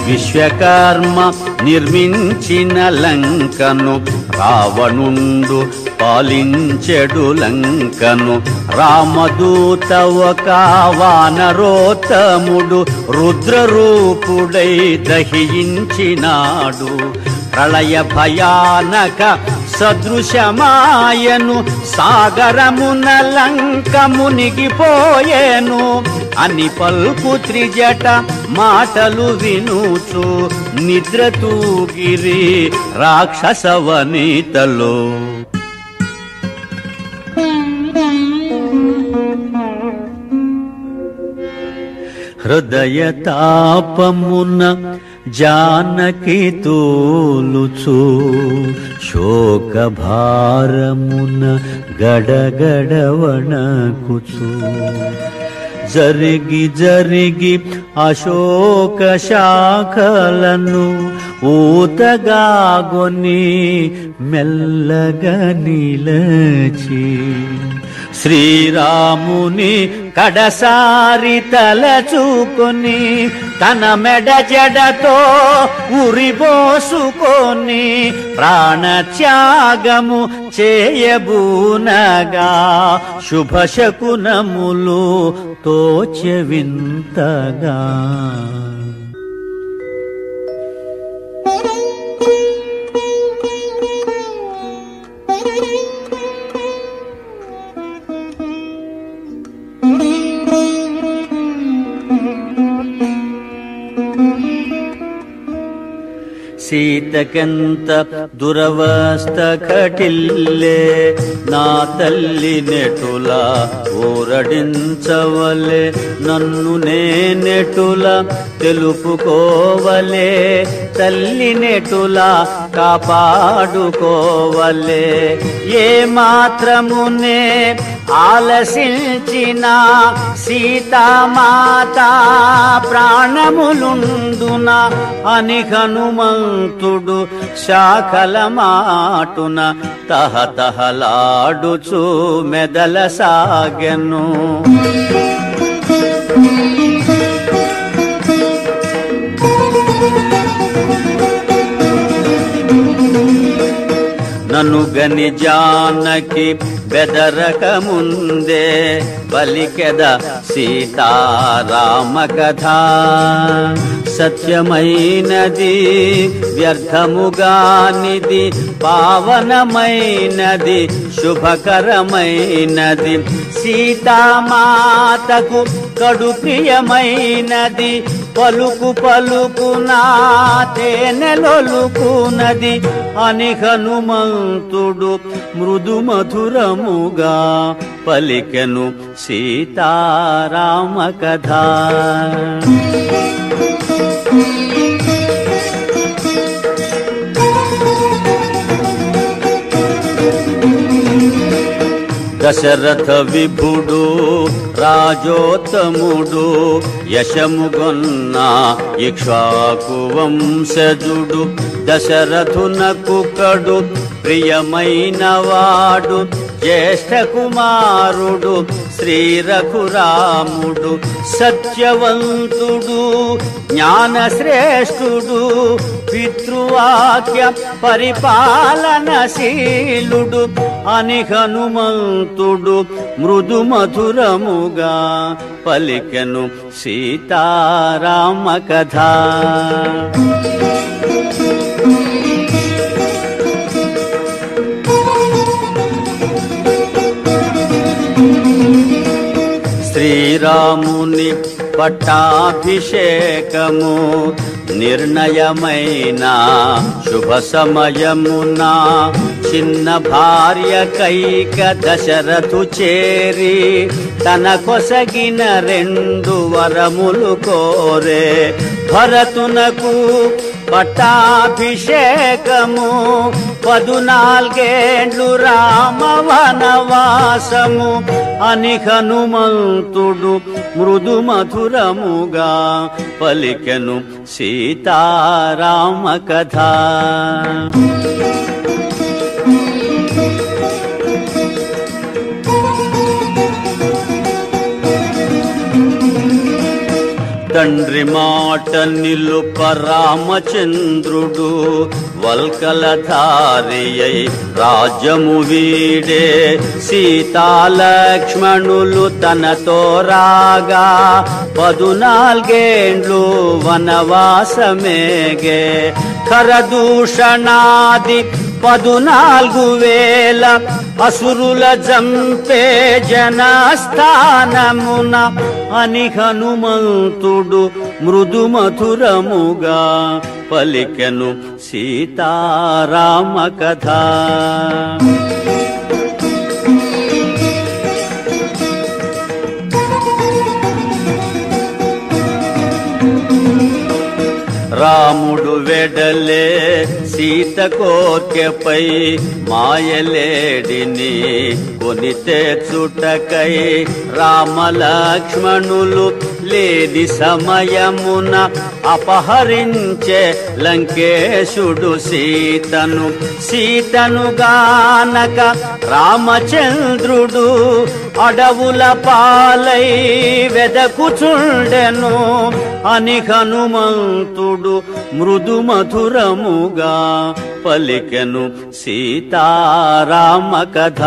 విశ్వకర్మ నిర్మించిన లంకను రావణుండు పాలించెడు లంకను. రామదూత ఒక వానరోత్తముడు రుద్రరూపుడై దహించినాడు. ప్రళయ భయానక సదృశమాయను సాగరమున లంక మునిగిపోయేను అని పల్కు త్రిజట మాటలు వినుచు నిద్ర తూగిరి రాక్షసవనితలో. హృదయ తాపమున జానకి తోలుచు శోక భారమున గడగడ వణకుచు జరిగి జరిగి అశోక శాఖలను ఊతగాగొని మెల్లగా నిలచి శ్రీరాముని కడసారి తలచుకొని తన మెడ జడతో ఉరిబోసుకొని ప్రాణత్యాగము చేయబూనగా శుభశకునములు తోచె వింతగా. సీతకెంత దురవస్థ కటిల్లే నా తల్లి నెటుల ఊరడించవలే నన్ను నేనెటుల తెలుపుకోవలే తల్లి నెటుల కాపాడుకోవలే ఏ మాత్రమునే ఆలసించిన సీతామాత ప్రాణములుండున అని హనుమంతుడు శాఖల మాటున తహతహలాడుచు మెదల సాగెను. ననుగని జానకి బెదరక ముందే పలికెద సీతారామ కథ. సత్యమైనది వ్యర్థముగానిది పావనమైనది శుభకరమైనది సీతామాతకు కడు ప్రియమైనది పలుకు పలుకునా తేనెలొలుకునది అని హనుమంతుడు మృదు మధురముగా పలికెను సీతారామ కథ. దశరథ విభుడు రాజోత్తముడు యశముగొన్న ఇక్ష్వాకు వంశజుడు దశరథునకు కడు ప్రియమైనవాడు జ్యేష్ఠ కుమారుడు శ్రీ రఘురాముడు సత్యవంతుడు జ్ఞానశ్రేష్ఠుడు పితృవాక్య పరిపాలనశీలుడు అని హనుమంతుడు మృదు మధురముగా పలికెను సీతారామ కథ. శ్రీరాముని పట్టాభిషేకము నిర్ణయమైన శుభ సమయమున చిన్న భార్య కైక దశరథు చేరి తన కొసగిన 2 వరములు కోరే. భరతునకు పట్టాభిషేకము 14 ఏండ్లు రామ వనవాసము అని హనుమంతుడు మృదు మధురముగా పలికెను సీతారామ కథ. తండ్రి మాట నిలుప రామచంద్రుడు వల్కలధారి అయి రాజ్యము వీడే. సీతాలక్ష్మణులు తనతో రాగా 14 ఏండ్లు వనవాసమేగే. ఖరదూషణాది 14,000 అసురుల జంపే జనస్థానమున అని హనుమంతుడు మృదు మధురముగా పలికెను సీతారామ కథ. రాముడు వెడలే సీత కోర్కెపై మాయలేడిని కొని తెచ్చుటకై రామలక్ష్మణులు లేని సమయమున అపహరించే లంకేశుడు సీతను గానక రామచంద్రుడు అడవుల పాలై వెదకుచుండెను అని హనుమంతుడు మృదు మధురముగా పలికెను సీతారామ కథ.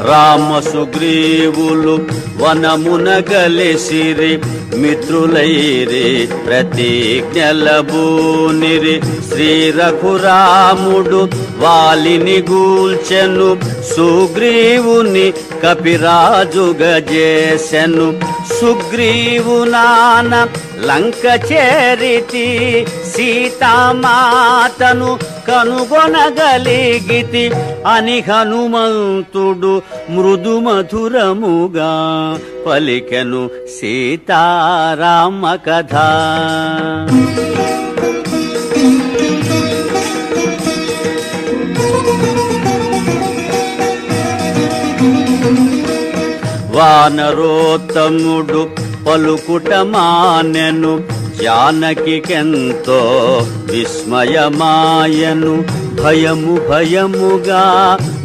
రామ సుగ్రీవులు వనమున గలిసిరి మిత్రులైరి ప్రతిజ్ఞలబూనిరి. శ్రీ రఘురాముడు వాలిని గూల్చెను సుగ్రీవుని కపిరాజుగా చేసెను. సుగ్రీవు నాన లంక చేరితి సీతామాతను కనుగొనగలిగితి అని హనుమంతుడు మృదు మధురముగా పలికెను సీతారామ కథ. వానరోత్తముడు పలుకుట మానెను జానకికెంతో విస్మయమాయను. భయముగా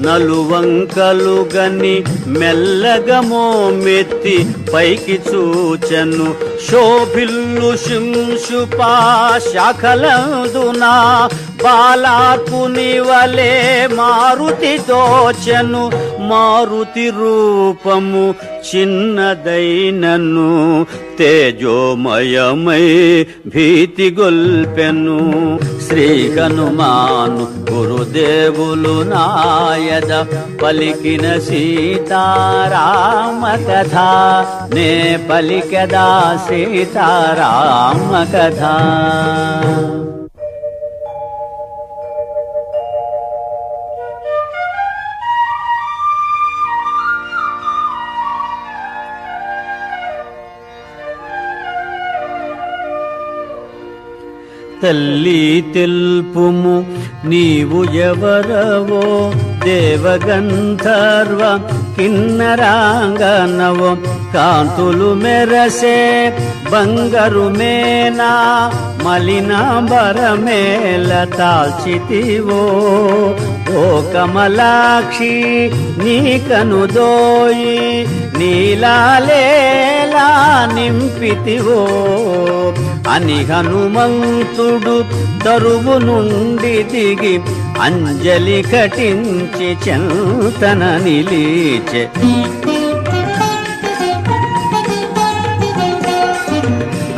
నలువంకలుగని మెల్లగమో మెత్తి పైకి చూచెను. శోభిల్లు శింశుపా శాఖలందునా బాలార్కుని వలె మారుతి దోచెను. మారుతి రూపము చిన్నదైనను తేజోమయమై భీతి గొల్పెను. శ్రీ హనుమాను గురుదేవులు నాయద పలికిన సీతారామ కథ నే పలికదా సీతారామ కథ. తల్లి తెల్పుము నీవు ఎవరవో దేవగంధర్వ కిన్నరాంగనవో కాంతులు మెరసే బంగారు మేనా మలినాంబరమేల తాల్చితివో. ఓ కమలాక్షి నీ కనుదోయి నీలాలేలా నింపితివో అని హనుమంతుడు తరువు నుండి దిగి అంజలి ఘటించి చెంతన నిలిచె.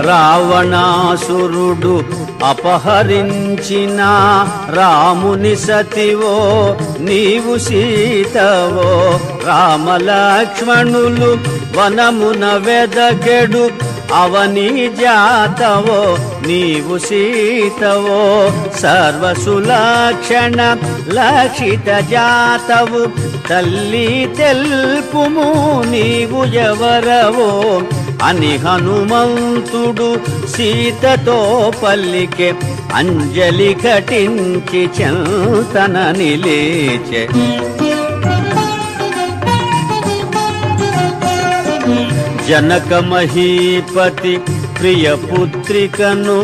రావణాసురుడు అపహరించిన రాముని సతివో నీవు సీతవో. రామలక్ష్మణులు వనమున వెదకెడు అవని జాతవో నీవు సీతవో. సర్వసులక్షణ లక్షిత జాతవు తల్లి తెల్పుము నీవు ఎవరవో అని హనుమంతుడు సీతతో పల్లికే అంజలి ఘటించి చెంతన నిలిచె. జనక మహీపతి ప్రియ పుత్రికను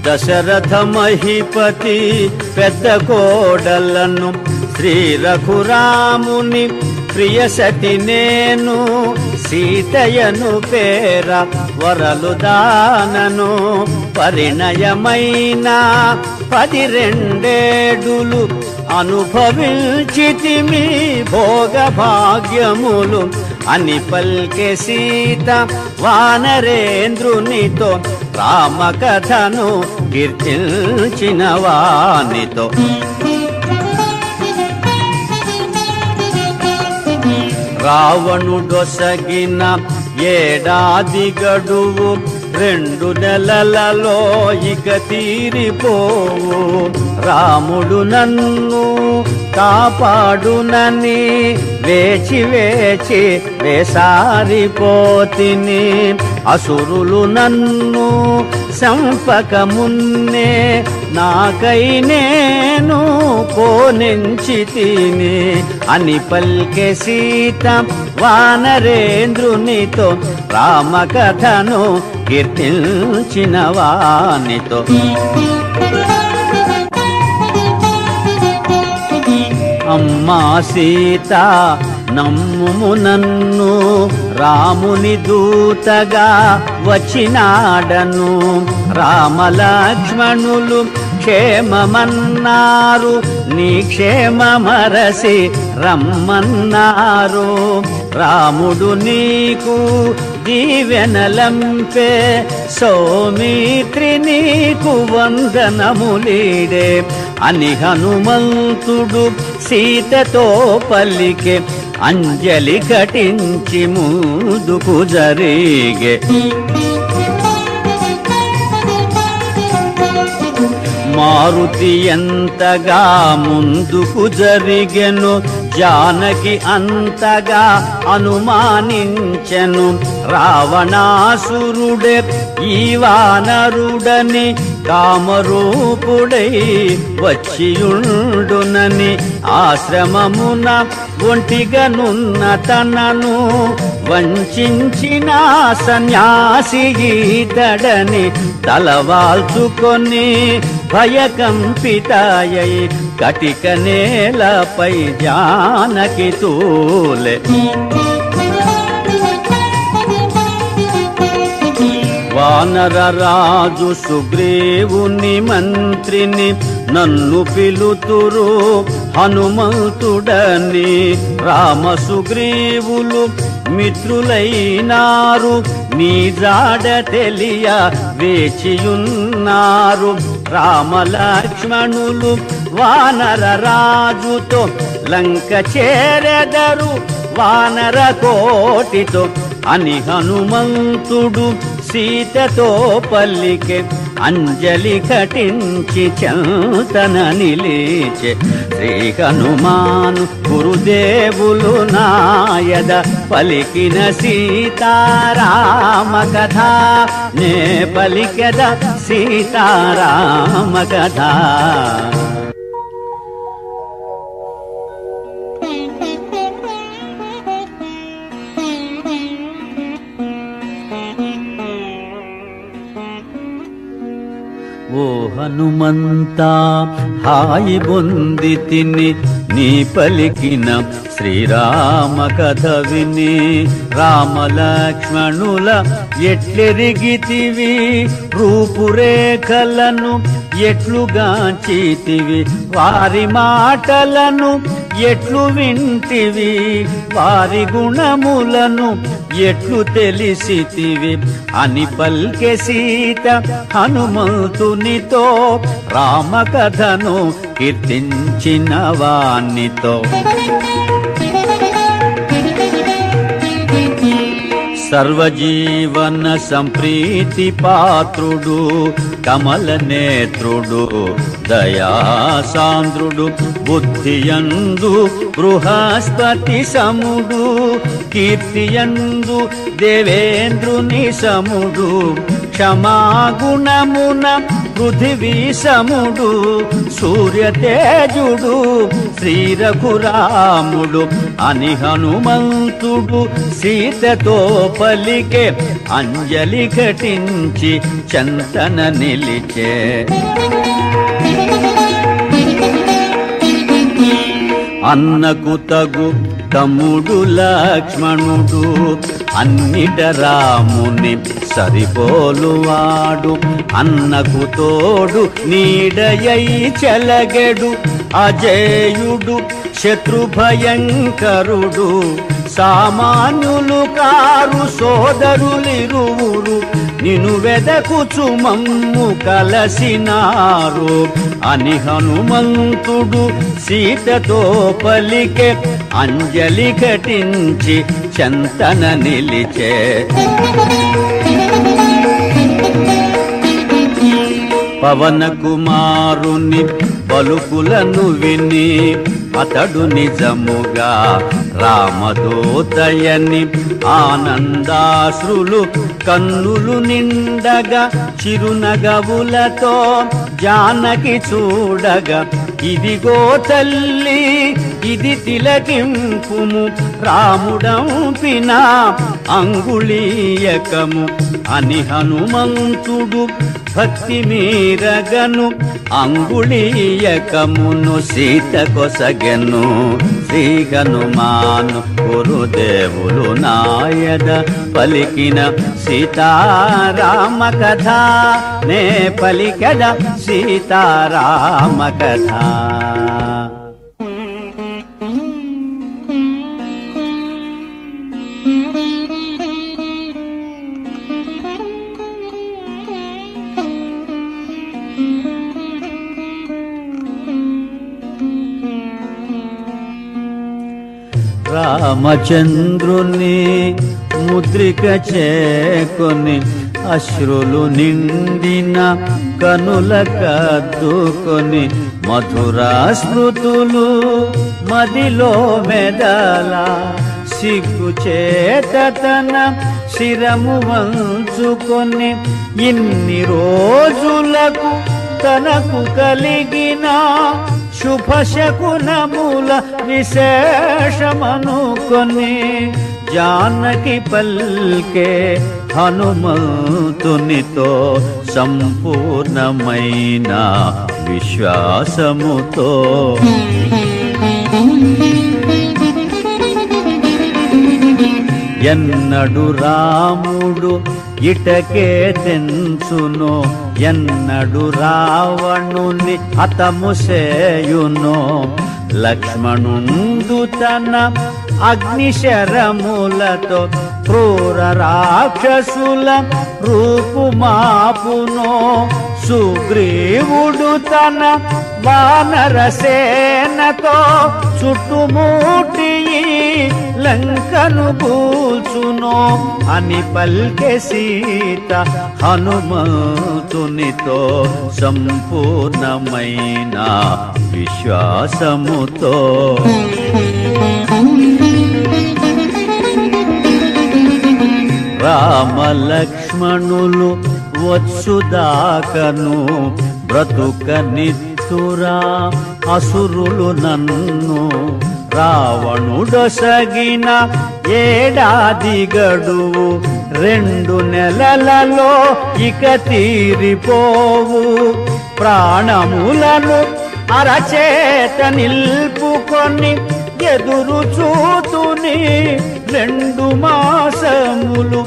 దశరథ మహీపతి పెద్ద కోడలను శ్రీ రఘురాముని ప్రియ సతి నేను సీతయను పేర వరలు దానను. పరిణయమైన 12 అనుభవించితిమి భోగ భాగ్యములు అని పల్కె సీత వానరేంద్రునితో రామకథను కీర్తించిన వానితో. రావణుడొసగిన ఏడాది గడువు 2 నెలలలో ఇక తీరిపోవు. రాముడు నన్ను కాపాడునని వేచి వేచి వేసారిపోతిని. అసురులు నన్ను సంపకమున్నే నాకై నేను పోనించి తిని అని పల్కె సీత వానరేంద్రునితో రామకథను కీర్తించిన వానితో. అమ్మా సీత నమ్ముము నన్ను రాముని దూతగా వచ్చినాడను. రామలక్ష్మణులు క్షేమమన్నారు నీ క్షేమమరసి రమ్మన్నారు. రాముడు నీకు దీవెనలంపే సౌమిత్రి నీకు వందనములీడే అని హనుమంతుడు సీతతో పలికే అంజలి ఘటించి ముందుకు జరిగే. మారుతి ఎంతగా ముందుకు జరిగెను జానకి అంతగా అనుమానించెను. రావణాసురుడే ఈ వానరుడని కామరూపుడై వచ్చియుండునని ఆశ్రమమున ఒంటిగనున్న తనను వంచిన సన్యాసి ఈతడని తలవాల్చుకొని భయకంపితాయై కటిక నేలపై జానకి తూలె. వానర రాజు సుగ్రీవుని మంత్రిని నన్ను పిలుతురు హనుమంతుడని. రామ సుగ్రీవులు మిత్రులైనారు నీ జాడ తెలియ వేచియున్నారు. రామలక్ష్మణులు వానర రాజుతో లంక చేరెదరు వానర కోటితో అని హనుమంతుడు సీతతో పల్లికే అంజలి ఘటించి చెంతన నిలిచే. శ్రీ హనుమాను గురుదేవులు నాయద పలికిన సీతారామ కథ నే పలికెద సీతారామ కథ. ఓ హనుమంతా హాయి బొందితిని నీ పలికిన శ్రీరామ కథ విని. రామలక్ష్మణుల ఎట్లెరిగితివి రూపురేఖలను ఎట్లుగాంచితివి వారి మాటలను ఎట్లు వింటివి వారి గుణములను ఎట్లు తెలిసితివి అని పల్కె సీత హనుమంతునితో రామకథను కీర్తించిన వానితో. సర్వజీవన సంప్రీతి పాత్రుడు కమల నేత్రుడు దయాసాంద్రుడు బుద్ధియందు బృహస్పతి సముడు కీర్తియందు దేవేంద్రుని సముడు క్షమాగుణమున పృథివీ సముడు సూర్యతేజుడు శ్రీ రఘురాముడు అని హనుమంతుడు సీతతో పలికే అంజలి ఘటించి చంతన నిలిచే. అన్నకు తగు తమ్ముడు లక్ష్మణుడు అన్నిట రాముని సరిపోలువాడు అన్నకు తోడు నీడయై చెలగెడు అజేయుడు శత్రుభయంకరుడు సామాన్యులు కారు సోదరులిరువురు నిను వెదకుచు మమ్ము కలసినారు అని హనుమంతుడు సీతతో పలికే అంజలి ఘటించి చంతన నిలిచే. పవన కుమారుని పలుకులను విని అతడు నిజముగా రామదూతయని ఆనందాశ్రులు కన్నులు నిండగా చిరునగవులతో జానకి చూడగా ఇదిగో తల్లి ఇది తిలకింపుము రాముడంపిన అంగుళీయకము అని హనుమంతుడు భక్తి మీరగను అంగుళీయకమును సీత కొసగెను. శ్రీ హనుమాను గురుదేవులు నాయద పలికిన సీతారామ కథ నే పలికద సీతారామ కథ. రామచంద్రుని ముద్రిక చేకొని అశ్రులు నిండిన కనుల కద్దుకొని మధురా స్మృతులు మదిలో మెదల సిగ్గు చేత తన శిరము వంచుకొని ఇన్ని రోజులకు తనకు కలిగిన శుభశకునముల విశేషమనుకొని జానకి పల్కే హనుమంతునితో సంపూర్ణమైన విశ్వాసముతో. ఎన్నడు రాముడు ఇటకే తెంచునో ఎన్నడు రావణుని హతము సేయునో లక్ష్మణుండు తన అగ్నిశరములతో క్రూర రాక్షసుల రూపుమాపునో సుగ్రీవుడు తన వానరసేనతో చుట్టుముట్టి లంకను కూల్చునో అని పల్కె సీత హనుమంతునితో సంపూర్ణమైన విశ్వాసముతో. రామలక్ష్మణులు వచ్చుదాకను బ్రతుకనిత్తురా అసురులు నన్ను రావణుడొసగిన ఏడాది గడువు 2 నెలలలో ఇక తీరిపోవు ప్రాణములను అరచేత నిల్పుకొని ఎదురు చూతుని 2 మాసములు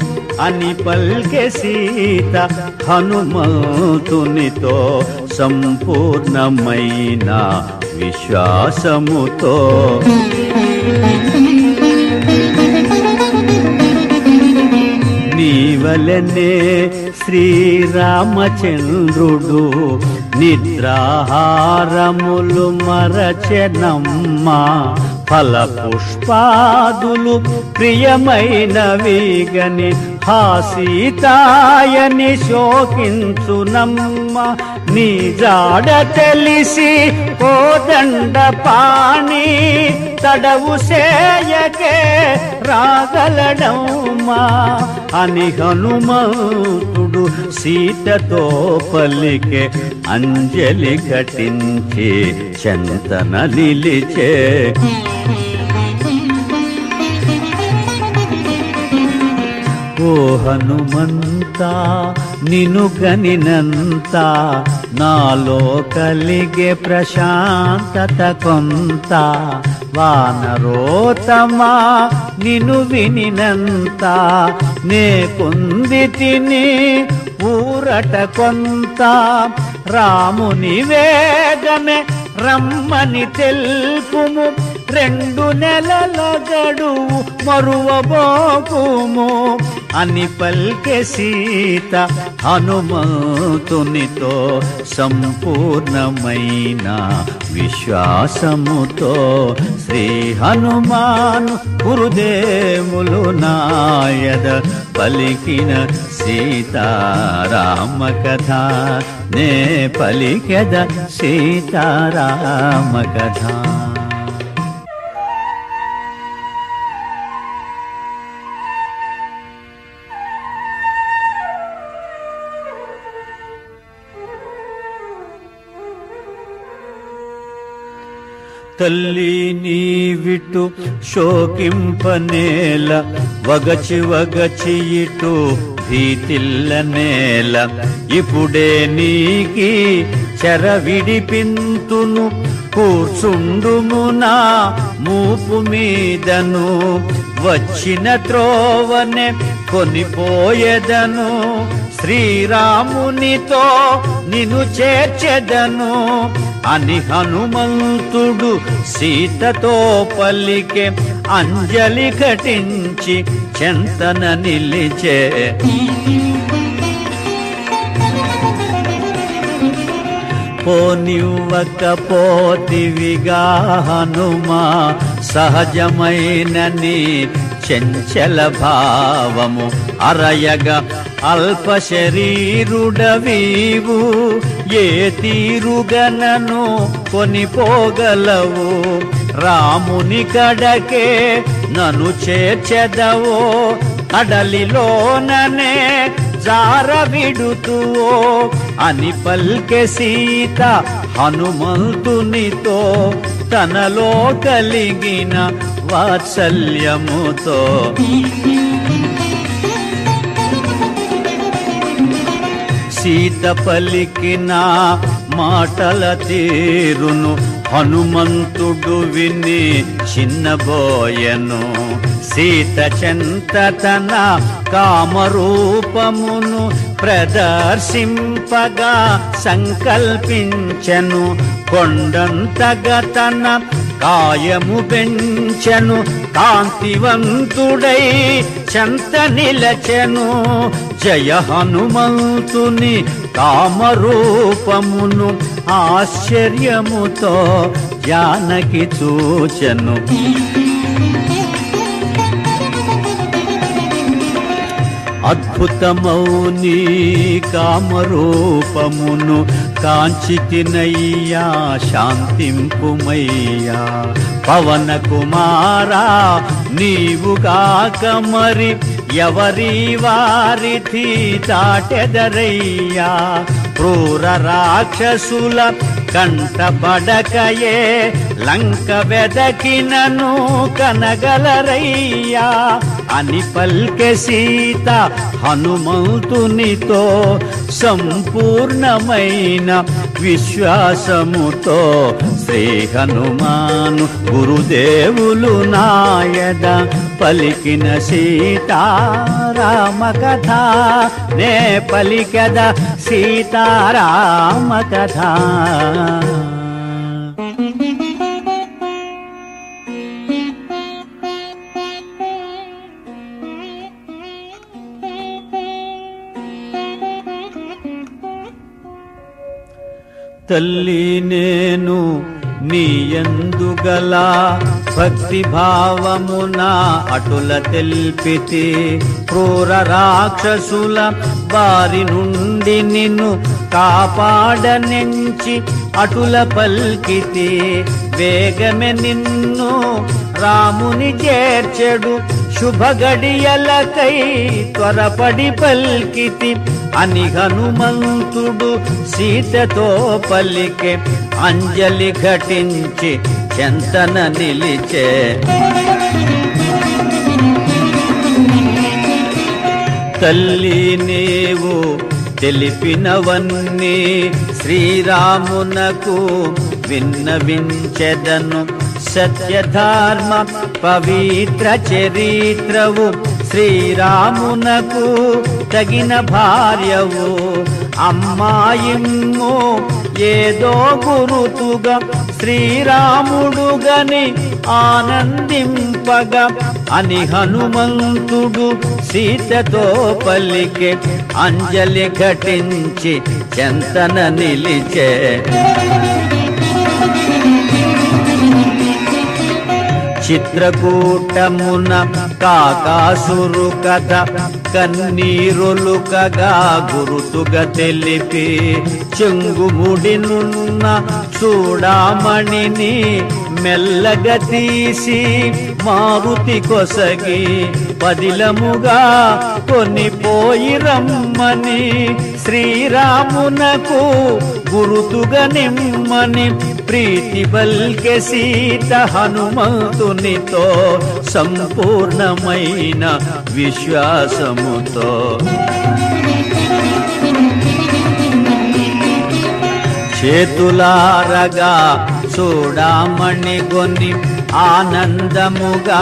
అని పల్కె సీత హనుమంతునితో సంపూర్ణమైన విశ్వాసముతో. నీవలనే శ్రీరామచంద్రుడు నిద్రాహారములు మరచెనమ్మా ఫల పుష్పాదులు ప్రియమైనవిగని సీతాయని శోకించునమ్మ నీ జాడ తెలిసి కోదండ పాణి తడవు సేయకే రాగలడమ్మా అని హనుమంతుడు సీతతో పలికే అంజలి ఘటించి చంతన నిలిచే. ఓ హనుమంత నిను గనినంత నాలో కలిగే ప్రశాంతత కొంత వానరోతమా నిను వినినంత నే పొందితిని ఊరట కొంత రాముని వేగమే రమ్మని తెల్పుము 2 నెలల గడువు మరువబోకుము అని పల్కె సీత హనుమంతునితో సంపూర్ణమైన విశ్వాసముతో. శ్రీ హనుమాను గురుదేవులు నాయద పలికిన సీతారామ కథ నే పలికెద సీతారామ కథ. తల్లి నీవిటు శోకింపనేల వగచి వగచి ఇటు భీతిల్ల నేల. ఇప్పుడే నీకి చెర విడిపింతును కూర్చుండుము నా మూపు మీదను. వచ్చిన త్రోవనే కొనిపోయేదను శ్రీరామునితో నిన్ను చేర్చెదను అని హనుమంతుడు సీతతో పలికే. అంజలి ఘటించి చెంతన నిలిచే. పోనివ్వకపోతివిగా హనుమా సహజమైన నీ చంచల భావము అరయగా అల్ప శరీరుడవీవు ఏ తీరుగనను కొనిపోగలవు. రాముని కడకే నన్ను చేర్చెదవో కడలిలోననే జార విడుతువో అని పల్కె సీత హనుమంతునితో తనలో కలిగిన వాత్సల్యముతో. సీత పలికిన మాటల తీరును హనుమంతుడు విని చిన్నబోయెను. సీత చెంత తన కామరూపమును ప్రదర్శింపగా సంకల్పించెను. కొండంతగా తన కాయము పెంచెను. కాంతివంతుడై చెంత నిలచెను. జయ హనుమంతుని కామరూపమును ఆశ్చర్యముతో జానకి చూచెను. అద్భుతమౌని కామరూపమును కాంచితినయ్యా శాంతింపుమయ్యా. పవన కుమారా నీవుగాక మరి ఎవరి వారిథి దాటెదరయ్యా. క్రూర రాక్షసుల కంటపడకయే లంక వెదకినను కనగలరయ్యా అని పల్కె సీత హనుమంతునితో సంపూర్ణమైన విశ్వాసముతో. శ్రీ హనుమాను గురుదేవులు నాయద పలికిన సీతారామ కథ నే పలికెద సీతారామ కథ. తల్లి నేను నీయందుగల భక్తి భావమున అటుల తెల్పితి. క్రూర రాక్షసుల బారి నుండి నిన్ను కాపాడనెంచి అటుల పల్కితి. వేగమే నిన్ను రాముని చేర్చెడు శుభగడియలకై త్వరపడి పల్కితి అని హనుమంతుడు సీతతో పలికే. అంజలి ఘటించి చెంతన నిలిచే. తల్లి నీవు తెలిపినవన్నీ శ్రీరామునకు విన్నవించెదను. సత్యధర్మ పవిత్ర చరిత్రవు శ్రీరామునకు తగిన భార్యవు. అమ్మాయిమ్ము ఏదో గురుతుగా శ్రీరాముడుగని ఆనందింపగా అని హనుమంతుడు సీతతో పలికే అంజలి ఘటించి చెంతన నిలిచే చిత్రకూటమున కాకాసురు కథ కన్నీరొలుకగా గురుతుగా తెలిపి చెంగుముడినున్న చూడామణిని మెల్లగా తీసి మారుతి కొసగి పదిలముగా కొనిపోయి రమ్మని శ్రీరామునకు గురుతుగా నిమ్మని ప్రీతి బల్కె సీత హనుమంతునితో సంపూర్ణమైన విశ్వాసముతో చేతులారగా చూడామణి గొని ఆనందముగా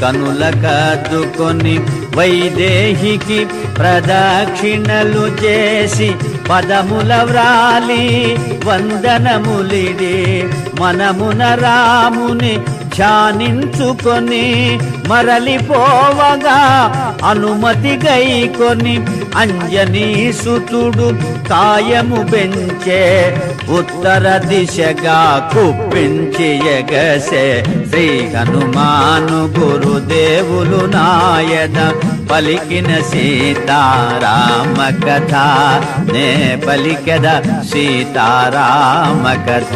కనుల కద్దుకొని వైదేహికి ప్రదక్షిణలు చేసి పదముల వ్రాలి వందనములిడి మనమున రాముని ధ్యానించుకొని మరలిపోవగా అనుమతి గైకొని అంజనీ సుతుడు కాయము పెంచే ఉత్తర దిశగా కుప్పించి ఎగసే శ్రీ హనుమాను గురుదేవులు నాయన పలికిన సీతారామ కథ నే పలికెద సీతారామ కథ.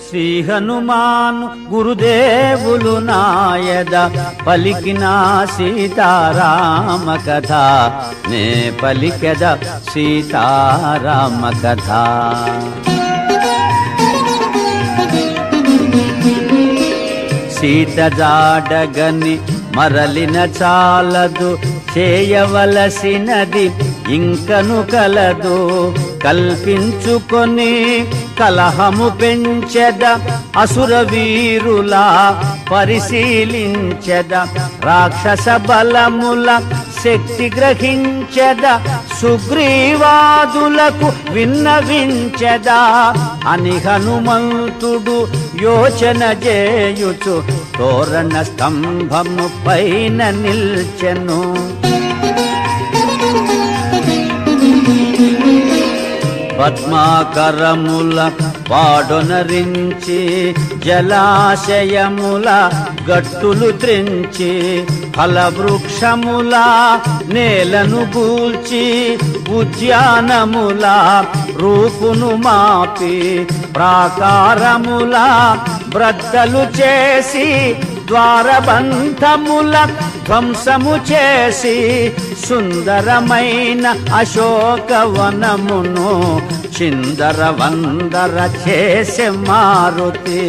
శ్రీ హనుమాను గురుదేవులు నాయద పలికిన సీతారామ కథ నే పలికెద సీతారామ కథ. సీత జాడగని మరలిన చాలదు చేయవలసినది ఇంకను కలదు కల్పించుకొని కలహము పెంచెద అసుర వీరులా పరిశీలించెద రాక్షస బలముల శక్తి గ్రహించెద సుగ్రీవాదులకు విన్నవించెద అని హనుమంతుడు యోచన చేయుచు తోరణ స్తంభము పైన నిల్చెను. పద్మాకరముల పాడొనరించి జలాశయముల గట్టులు త్రించి ఫలవృక్షముల నేలను గూల్చి ఉద్యానముల రూపును మాపి ప్రాకారముల బ్రద్దలు చేసి ద్వారబంధముల ధ్వంసము చేసి సుందరమైన అశోకవనమును చిందర వందర చేసే మారుతి.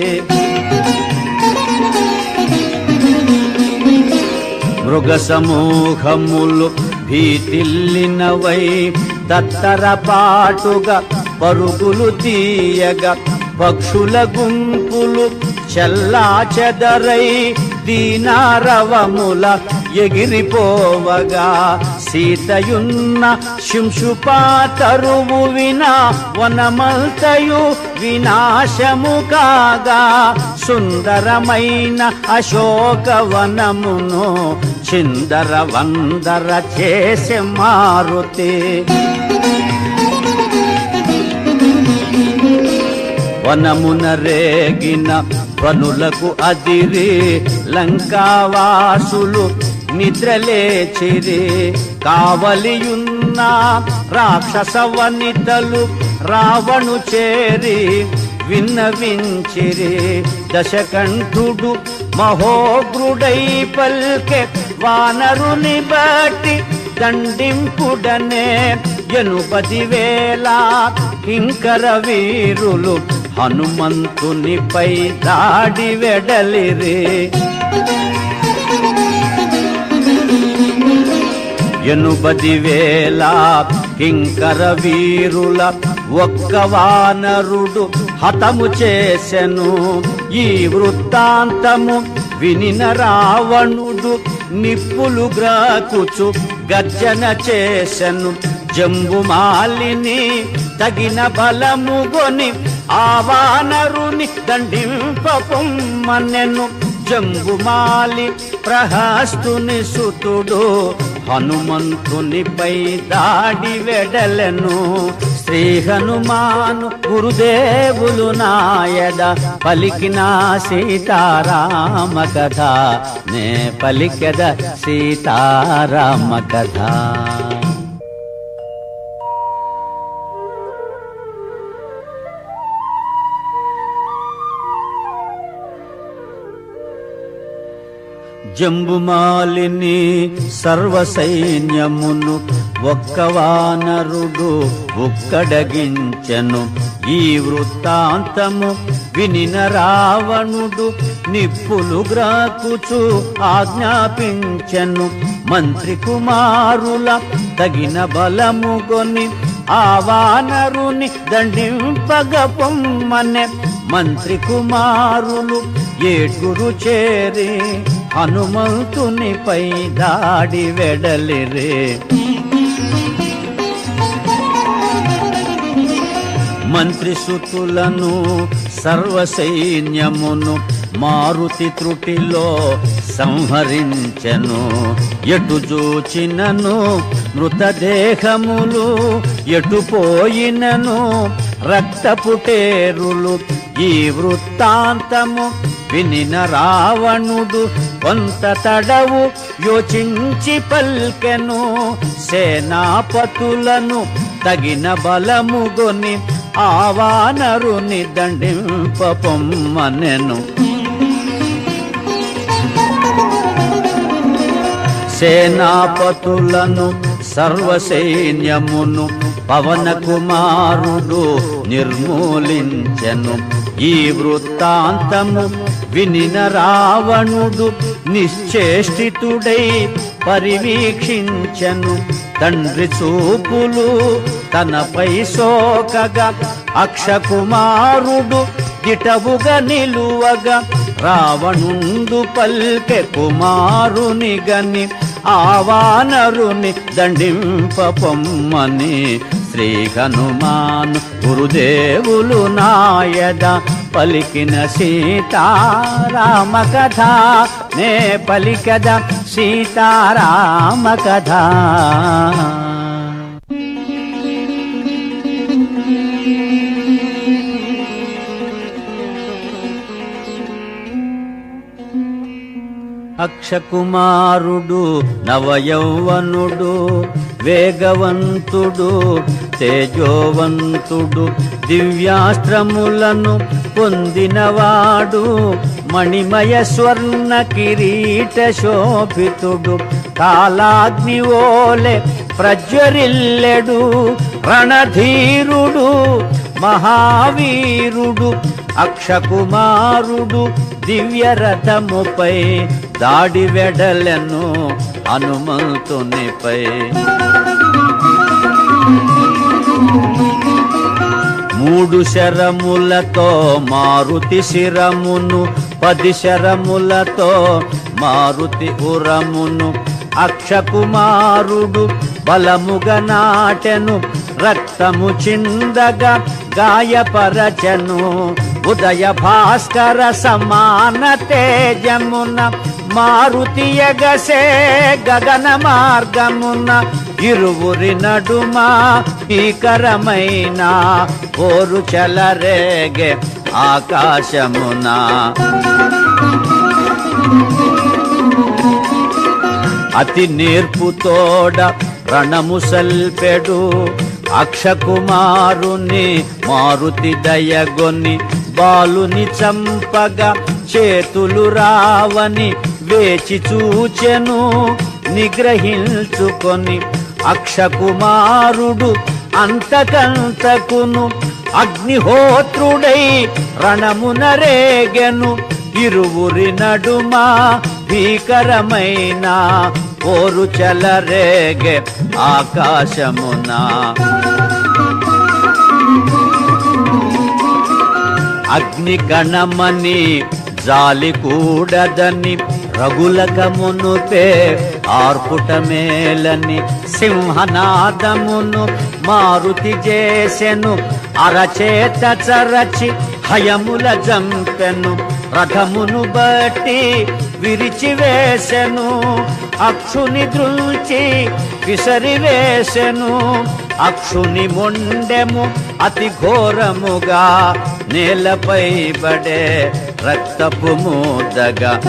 మృగ సమూహములు భీతిల్లినవై తత్తర పాటుగా పరుగులు తీయగా పక్షుల గుంపులు చల్లా చెదరై దీనారవముల ఎగిరిపోవగా సీతయున్న శింశుపాతరువు వినా వనమంతయు వినాశము కాగా సుందరమైన అశోకవనమును చిందర వందర చేసే మారుతి. వనమున రేగిన వనులకు అదిరి లంకావాసులు నిద్రలేచిరి కావలియున్న రాక్షస వనితలు రావణు చేరి విన్నవించిరి. దశకంఠుడు మహోగ్రుడై పల్కె వానరుని బట్టి దండింపుడనే 80,000 కింకర వీరులు హనుమంతునిపై దాడి వెడలిరి. 80,000 కింకర వీరుల ఒక్క వానరుడు హతము చేసెను. ఈ వృత్తాంతము వినిన రావణుడు నిప్పులు గ్రాకుచు గర్జన చేసెను. జంబుమాలిని తగిన బలముగొని ఆ వానరుని దండింపొమ్మనెను. జంబుమాలి ప్రహస్తుని సుతుడు హనుమంతునిపై దాడి వెడలెను. శ్రీ హనుమాను గురుదేవులు నాయద పలికిన సీతారామ కథ, నే పలికెద సీతారామ కథ. జంబుమాలిని సర్వసైన్యమును ఒక్క వానరుడు ఉక్కడగించెను. ఈ వృత్తాంతము వినిన రావణుడు నిప్పులు గ్రాకుచు ఆజ్ఞాపించెను. మంత్రి కుమారుల తగిన బలముగొని ఆ వానరుని దండింపగపొమ్మనె. మంత్రి కుమారులు ఏడుగురు చేరి హనుమంతునిపై దాడి వెడలిరే. మంత్రి సుతులను సర్వసైన్యమును మారుతి త్రుటిలో సంహరించెను. ఎటు చూచినను మృతదేహములు, ఎటు పోయినను రక్తపుటేరులు. ఈ వృత్తాంతము వినిన రావణుడు కొంత తడవు యోచించి పల్కెను. సేనాపతులను తగిన బలముగొని ఆ వానరుని దండింపొమ్మనెను. సేనాపతులను సర్వసైన్యమును పవన కుమారుడు నిర్మూలించెను. ఈ వృత్తాంతము వినిన రావణుడు నిశ్చేష్టితుడై పరివీక్షించెను. తండ్రి చూపులు తనపై సోకగా అక్షకుమారుడు దిటవుగా నిలువగా రావణుండు పల్కె కుమారుని గని ఆ వానరుని దండింపొమ్మని. శ్రీ హనుమాను గురుదేవులు నాయద పలికిన సీతారామ కథ, నే పలికద సీతారామ కథ. అక్షకుమారుడు నవయౌవనుడు వేగవంతుడు తేజోవంతుడు దివ్యాస్త్రములను పొందినవాడు మణిమయ స్వర్ణ కిరీట శోభితుడు కాలాగ్నివోలే ప్రజ్వరిల్లెడు రణధీరుడు మహావీరుడు అక్షకుమారుడు దివ్య రథముపై దాడి వెడలెను హనుమంతునిపై. 3 శరములతో మారుతి శిరమును 10 శరములతో మారుతి ఉరమును అక్షకుమారుడు బలముగా నాటెను రక్తము చిందగా గాయపరచను ఉదయ భాస్కర సమాన తేజమున మారుతి యగసే గగన మార్గమున ఇరువురి నడుమ భీకరమైన పోరు చెలరేగే ఆకాశమున అతి నేర్పుతోడ రణము సల్పెడు అక్షకుమారుని మారుతి దయగొని బాలుని చంపగా చేతులు రావని వేచి చూచెను నిగ్రహించుకొని అక్షకుమారుడు అంతకంతకును అగ్నిహోత్రుడై రణమున రేగెను ఇరువురి నడుమ భీకరమైన పోరు చెలరేగే ఆకాశమున. అగ్ని కణమని జాలి కూడదని రగులకమునుపే ఆర్పుట మేలని సింహనాదమును మారుతి చేసెను. అరచేత చరచి హయముల జంపెను. రథమును బట్టి విరిచివేసెను. అక్షుని దృల్చి విసరివేసెను. అక్షుని మొండెము అతి ఘోరముగా నేలపై పడే రక్తపు మూదగా.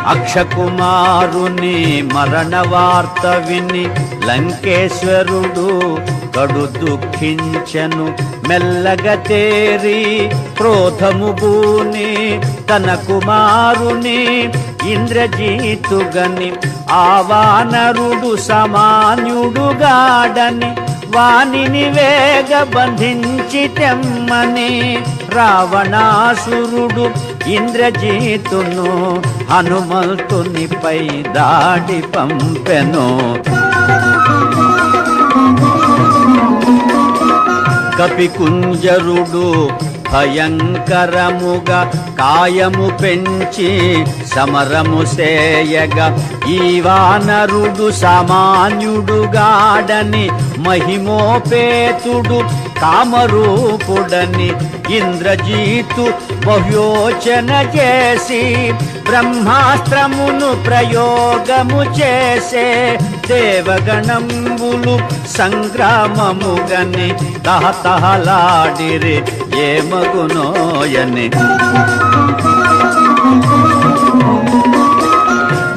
అక్షకుమారుని మరణ వార్త విని లంకేశ్వరుడు కడు దుఃఖించెను. మెల్లగా తేరి క్రోధము బూని తన కుమారుని ఇంద్రజీతుగని ఆ వానరుడు సామాన్యుడుగాడని వానిని వేగ బంధించి తెమ్మని రావణాసురుడు ఇంద్రజీతును హనుమంతునిపై దాడి పంపెను. కపికుంజరుడు భయంకరముగా కాయము పెంచి సమరము సేయగా ఈ వానరుడు సామాన్యుడుగాడని మహిమోపేతుడు కామరూపుడని ఇంద్రజీతు బహుయోచన చేసి బ్రహ్మాస్త్రమును ప్రయోగము చేసే దేవగణంబులు సంగ్రామముగని తహతహలాడిరి ఏమగునోయని.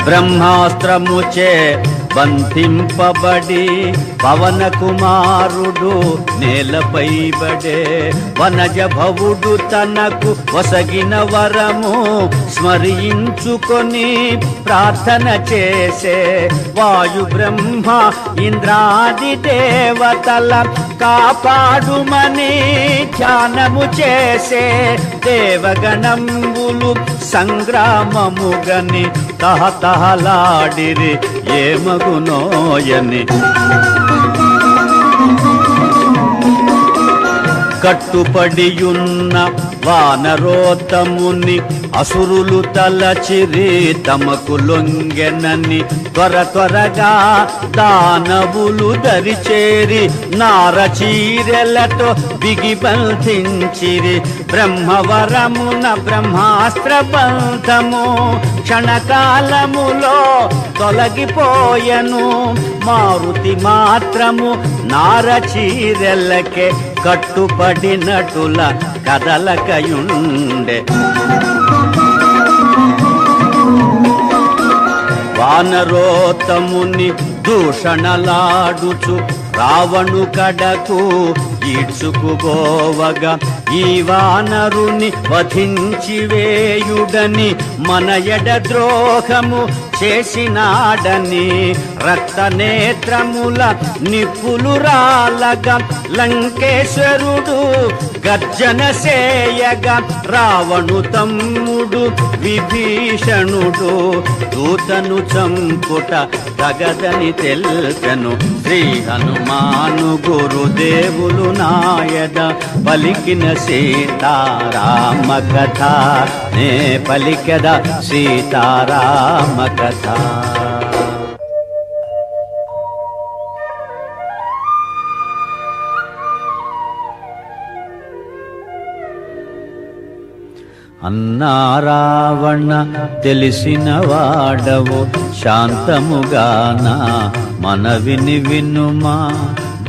బ్రహ్మాస్త్రముచే బంధింపబడి పవన కుమారుడు నేలపై బడే. వనజ భవుడు తనకు వసగిన వరము స్మరించుకొని ప్రార్థన చేసే. వాయు బ్రహ్మ ఇంద్రాది దేవతల కాపాడుమని ధ్యానము చేసే. దేవగణంబులు సంగ్రామముగని తహతహలాడిరి ఏమగునోయని. కట్టుపడియున్న వానరోత్తముని అసురులు తలచిరి తమకు లొంగెనని త్వరగా దానవులు దరిచేరి నారచీరెలతో బిగిబంధించిరి. బ్రహ్మవరమున బ్రహ్మాస్త్ర బంధము క్షణకాలములో తొలగిపోయెను. మారుతి మాత్రము నారచీరెలకే కట్టుపడినటుల కదలకయుండె. వానరోత్తముని దూషణలాడుచు రావణు కడకు ఈడ్చుకుపోవగా ఈ వానరుని వధించి వేయుడని మన ఎడ ద్రోహము చేసినాడని రక్తనేత్రముల నిప్పులు రాలగా లంకేశ్వరుడు గర్జన సేయగా రావణు తమ్ముడు విభీషణుడు దూతను చంపుట తగదని తెల్పెను. శ్రీ హనుమాను గురుదేవులు నాయద పలికిన సీతారామ కథ నే పలికద సీతారామ కథ. అన్నా రావణ తెలిసిన వాడవు శాంతముగాన మనవిని వినుమా.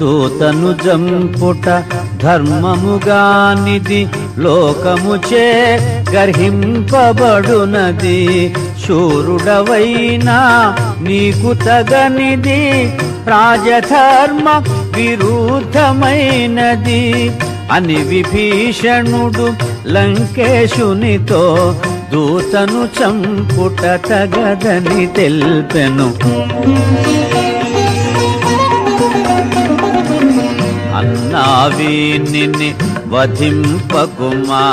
దూతను జంపుట ధర్మముగానిది లోకముచే గర్హింపబడునది. శూరుడవైనా నీకు తగనిది రాజధర్మ విరుద్ధమైనది అని విభీషణుడు లంకేశునితో దూతను చంపుట తగదని తెల్పెను. అన్నా వీనిని వధింపకుమా,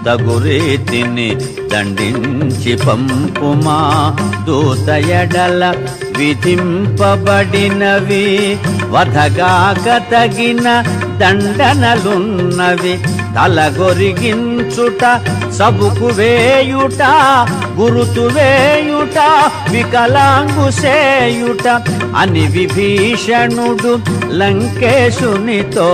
తగురీతిని దండించి పంపుమా. దూత ఎడల విధింపబడినవి, వధగాక తగిన దండనలున్నవి. తలగొరిగించుట, సబుకు వేయుట, గురుతు వేయుట, వికలాంగు సేయుట అని విభీషణుడు లంకేశునితో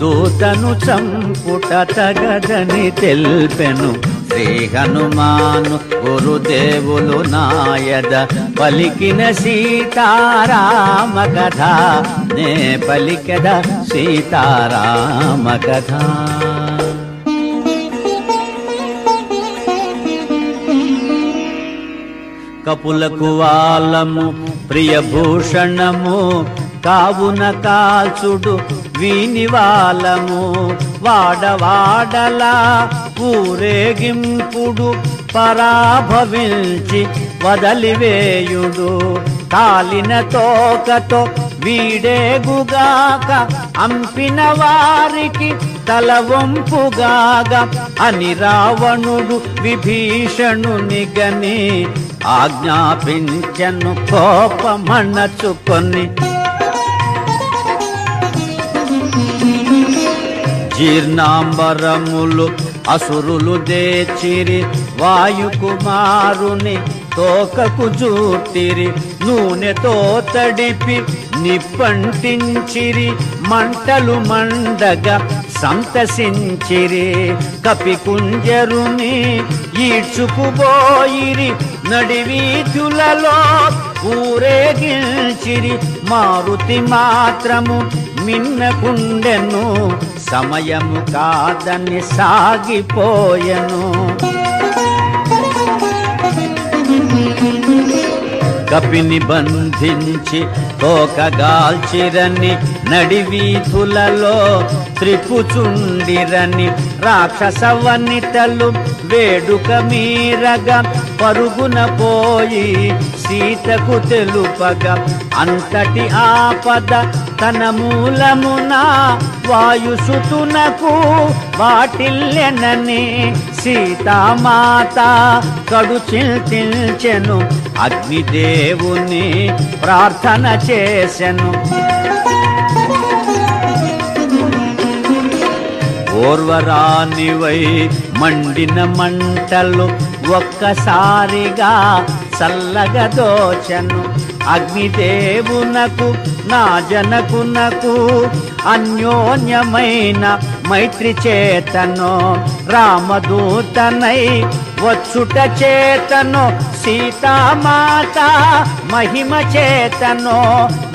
దూతను చంపుట తగదని తెల్పెను. శ్రీ హనుమాను గురుదేవులు నాయద పలికిన సీతారామ కథ, నే పలికద సీతారామ కథ. కపులకు వాలము ప్రియభూషణము, కావున కాల్చుడు వీనివాలము. వాడవాడలా ఊరేగింపుడు, పరాభవించి వదలివేయుడు. కాలిన తోకతో వీడేగుగాక, అంపిన వారికి తల వంపుగాగా అని రావణుడు విభీషణుని గని ఆజ్ఞాపించను కోపమణచుకొని. జీర్ణాంబరములు అసురులు దేచిరి, వాయుకుమారుని తోకకు జూటిరి. నూనెతో తడిపి నిప్పంటించిరి, మంటలు మండగా సంతసించిరి. కపికుంజరుని ఈడ్చుకుపోయిరి, నడివీధులలో ఊరేగించిరి. మారుతి మాత్రము మిన్నకుండెను, సమయము కాదని సాగిపోయెను. కపిని బంధించి తోకగాల్చిరని, నడివీధులలో త్రిపుచుండిరని. రాక్షస వనితలు వేడుక మీరగా, పరుగున పోయి సీతకు తెలుపగా. అంతటి ఆపద తన మూలమున వాయుసుతునకు వాటిల్లెనని, సీతామాత కడు చింతించెను, అగ్నిదేవుని ప్రార్థన చేసెను. ఓర్వరానివై మండిన మంటలు ఒక్కసారిగా చల్లగా దోచెను. అగ్నిదేవునకు నా జనకునకు అన్యోన్యమైన మైత్రి చేతను, రామదూతనై వచ్చుట చేతను, సీతామాత మహిమ చేతను.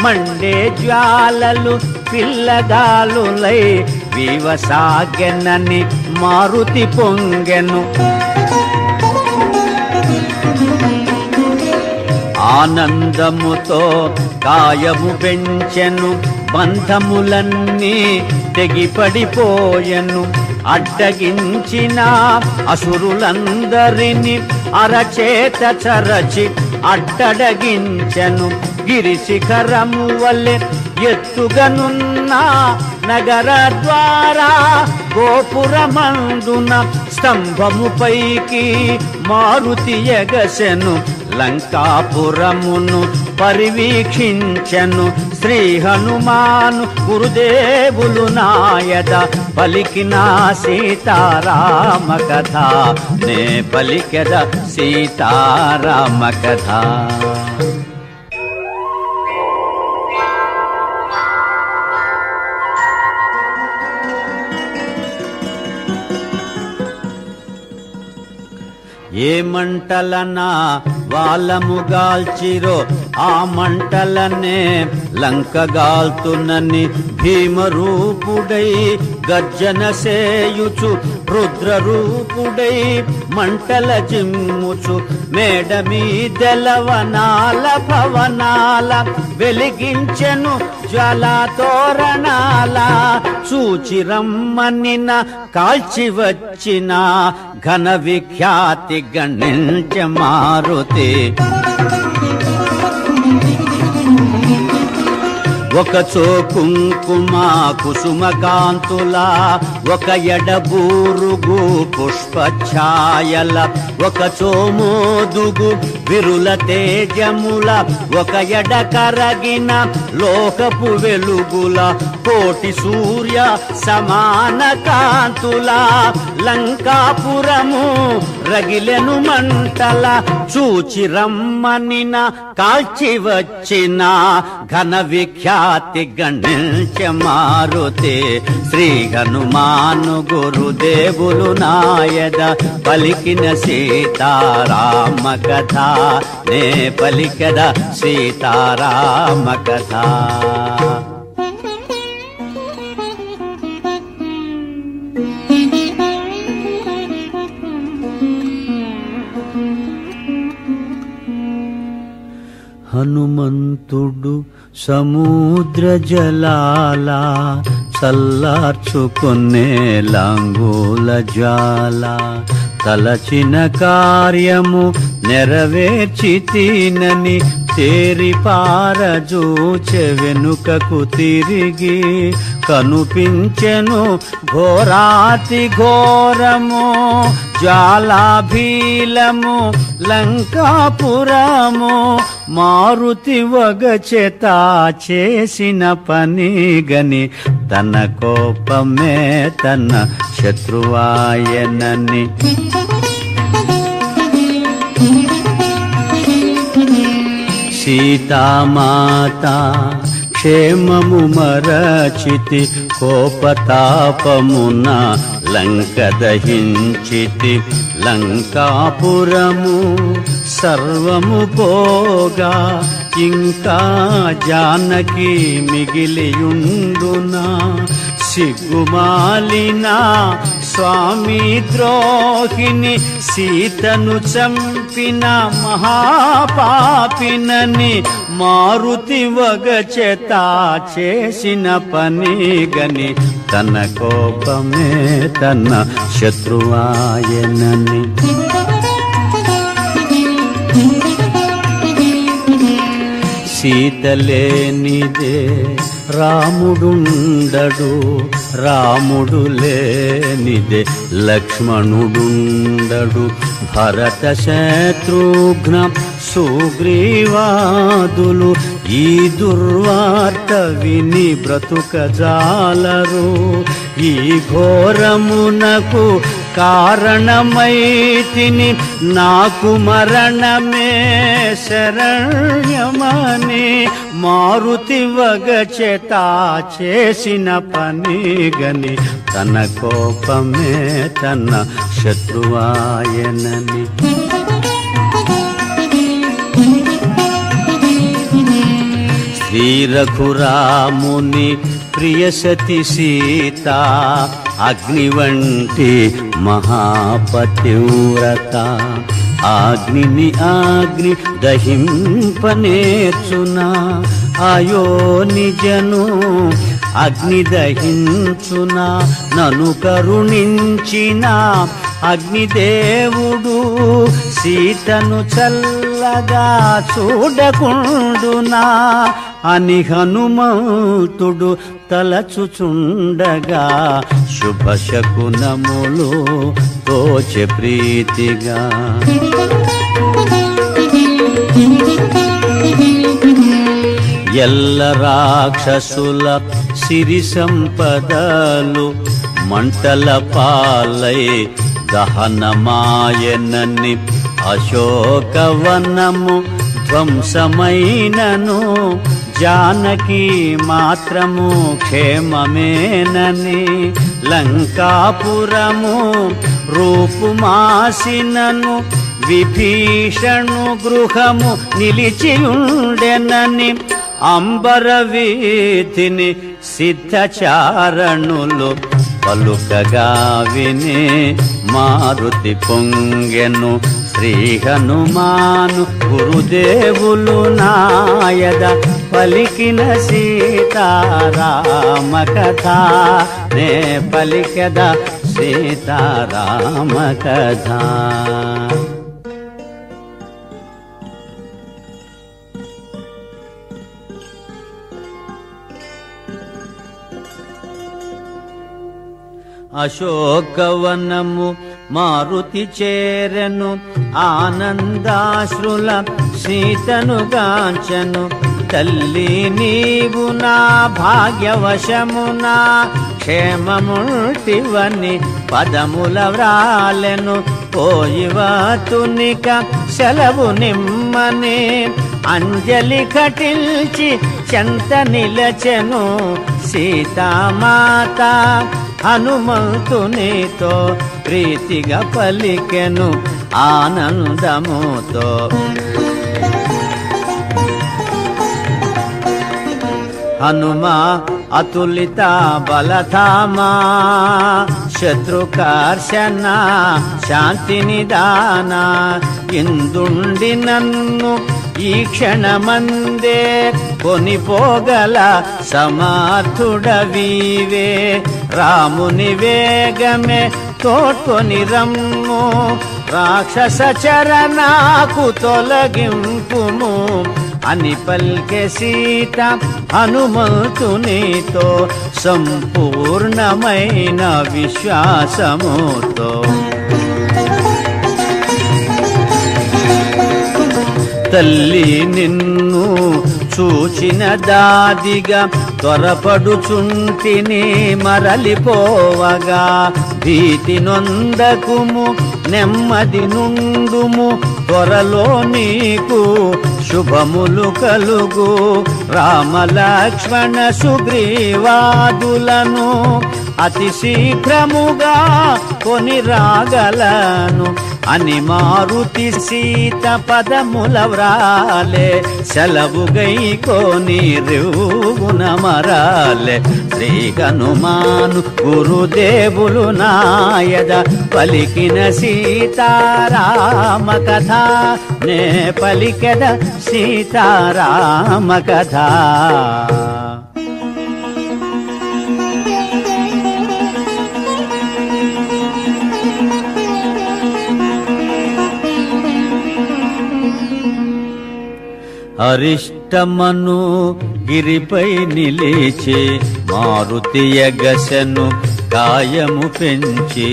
మండే జ్వాలలు పిల్లగాలులై వివసాగెనని మారుతి పొంగెను. ఆనందముతో కాయము పెంచెను, బంధములన్నీ తెగిపడిపోయెను. అడ్డగించిన అసురులందరిని అరచేత చరచి అడ్డడగించెను. గిరిశిఖరము వలె ఎత్తుగనున్న నగర ద్వారా గోపురమందున స్తంభముపైకి మారుతి ఎగసెను. లంకాపురమును పరివీక్షించెను. శ్రీ హనుమాను గురుదేవులు నాయద పలికిన సీతారామ కథ, నే పలికెద సీతారామ కథ. ఏ మంటలనా వాలముగాల్చిరో, ఆ మంటలనే లంకగాల్తునని భీమరూపుడై గర్జన సేయుచు, రుద్రరూపుడై మంటల జిమ్ముచు. మేడ మీదెలవనాల భవనాల వెలిగించెను జ్వాలాతోరణాల. చూచిరమ్మనిన కాల్చి వచ్చిన ఘన విఖ్యాతి గణించ మారుతి. ఒకచో కుంకుమ కుసుమ కాంతుల, ఒక ఎడబూరుగు పుష్పఛాయల, ఒకచో మోదుగు విరుల తేజముల, ఒక ఎడ కరగిన లోకపు వెలుగుల, కోటి సూర్య సమాన కాంతుల, లంకాపురము రగిలెను మంటల, చూచి రమ్మనిన కాల్చి వచ్చిన ఘన విఖ్యాతి గణించ మారుతే, శ్రీ హనుమాను గురుదేవులు నాయద పలికిన సీతారామ కథ, నే పలికద సీతారామ కథ. హనుమంతుడు సముద్ర జలాల, చల్లార్చుకునే లాంగూల జ్వాల, తలచిన కార్యము నెరవేర్చి తినని తేరి పారజూచె వెనుకకు తిరిగి, కనుపించెను ఘోరాతి ఘోరము, జ్వాలాభీలము లంకాపురము, మారుతి వగచెత చేసిన పని గని, తన కోపమే తన శత్రువాయనని. సీతామాత క్షేమము మరచితి, కోపతాపమున లంక దహించితి, లంకాపురము సర్వము పోగా, ఇంకా జానకి మిగిలియుండునా, సిగ్గుమాలిన స్వామి ద్రోహిని, సీతను చంపిన మహాపాపినని, మారుతి వగచెత చేసిన పని గని, తన కోపమే తన శత్రువాయనని. సీతలేనిదే రాముడుండడు, రాముడు లేనిదే లక్ష్మణుడుండడు, భరత శత్రుఘ్న సుగ్రీవాదులు ఈ దుర్వార్త విని బ్రతుకజాలరు, ఈ ఘోరమునకు కారణమైతిని, నాకు మరణమే శరణ్యమని, మారుతి వగచెత చేసిన పని గని, తన కోపమే తన శత్రువాయనని. శ్రీ రఘురాముని ప్రియసతి సీత, అగ్ని వంటి మహాపతివ్రత, అగ్నిని అగ్ని దహింపనేర్చునా, అయో నిజను అగ్ని దహించునా, నను కరుణించిన అగ్నిదేవుడు, సీతను చల్లగా చూడకుండునా అని హనుమంతుడు తలచుచుండగా, శుభశకునములు తోచె ప్రీతిగా. ఎల్ల రాక్షసుల సిరి సంపదలు మంటల పాలై దహనమాయనని, అశోకవనము ధ్వంసమైనను, జానకి మాత్రము క్షేమమేనని, లంకాపురము రూపుమాసినను, విభీషణు గృహము నిలిచియుండెనని, అంబర వీధిని సిద్ధచారణులు పలుకగా విని, మారుతి పొంగెను శ్రీ హనుమాను గురుదేవులు నాయద పలికిన సీతారామ కథ, నే పలికద సీతారామ కథ. అశోకవనము మారుతి చేరెను ఆనందాశ్రుల సీతను గాంచెను తల్లి నీవు నా భాగ్యవశమునా క్షేమముల్టివని పదముల వ్రాలెను పోయివతునిక సెలవు నిమ్మని అంజలి కటిల్చి చెంత నిలచెను సీతామాత హనుమంతునితో ప్రీతిగా పలికెను ఆనందముతో హనుమా అతులిత బలధామా శత్రుకర్షణ శాంతి నిదాన ఇందుండి నన్ను ఈ క్షణమందే కొనిపోగల సమర్థుడవీవే రాముని వేగమే తోడ్కొని రమ్ము రాక్షస చరణాకు తొలగింపుము అని పల్కె సీత హనుమంతునితో సంపూర్ణమైన విశ్వాసముతో తల్లి నిన్ను చూచిన దాదిగా త్వరపడుచుంటిని మరలిపోవగా భీతి నొందకుము నెమ్మది నుండుము త్వరలో నీకు శుభములు కలుగు రామలక్ష్మణ సుగ్రీవాదులను అతి శీఘ్రముగా కొని రాగలను అని మారుతి సీత పదముల వ్రాలే సెలవు గైకోని రేవున మరాలే శ్రీ హనుమాను గురుదేవులు నాయద పలికిన సీతారామ కథ నే పలికెద సీతారామ కథ అరిష్టమను గిరిపై నిలిచి మారుతి ఎగసెను కాయము పెంచి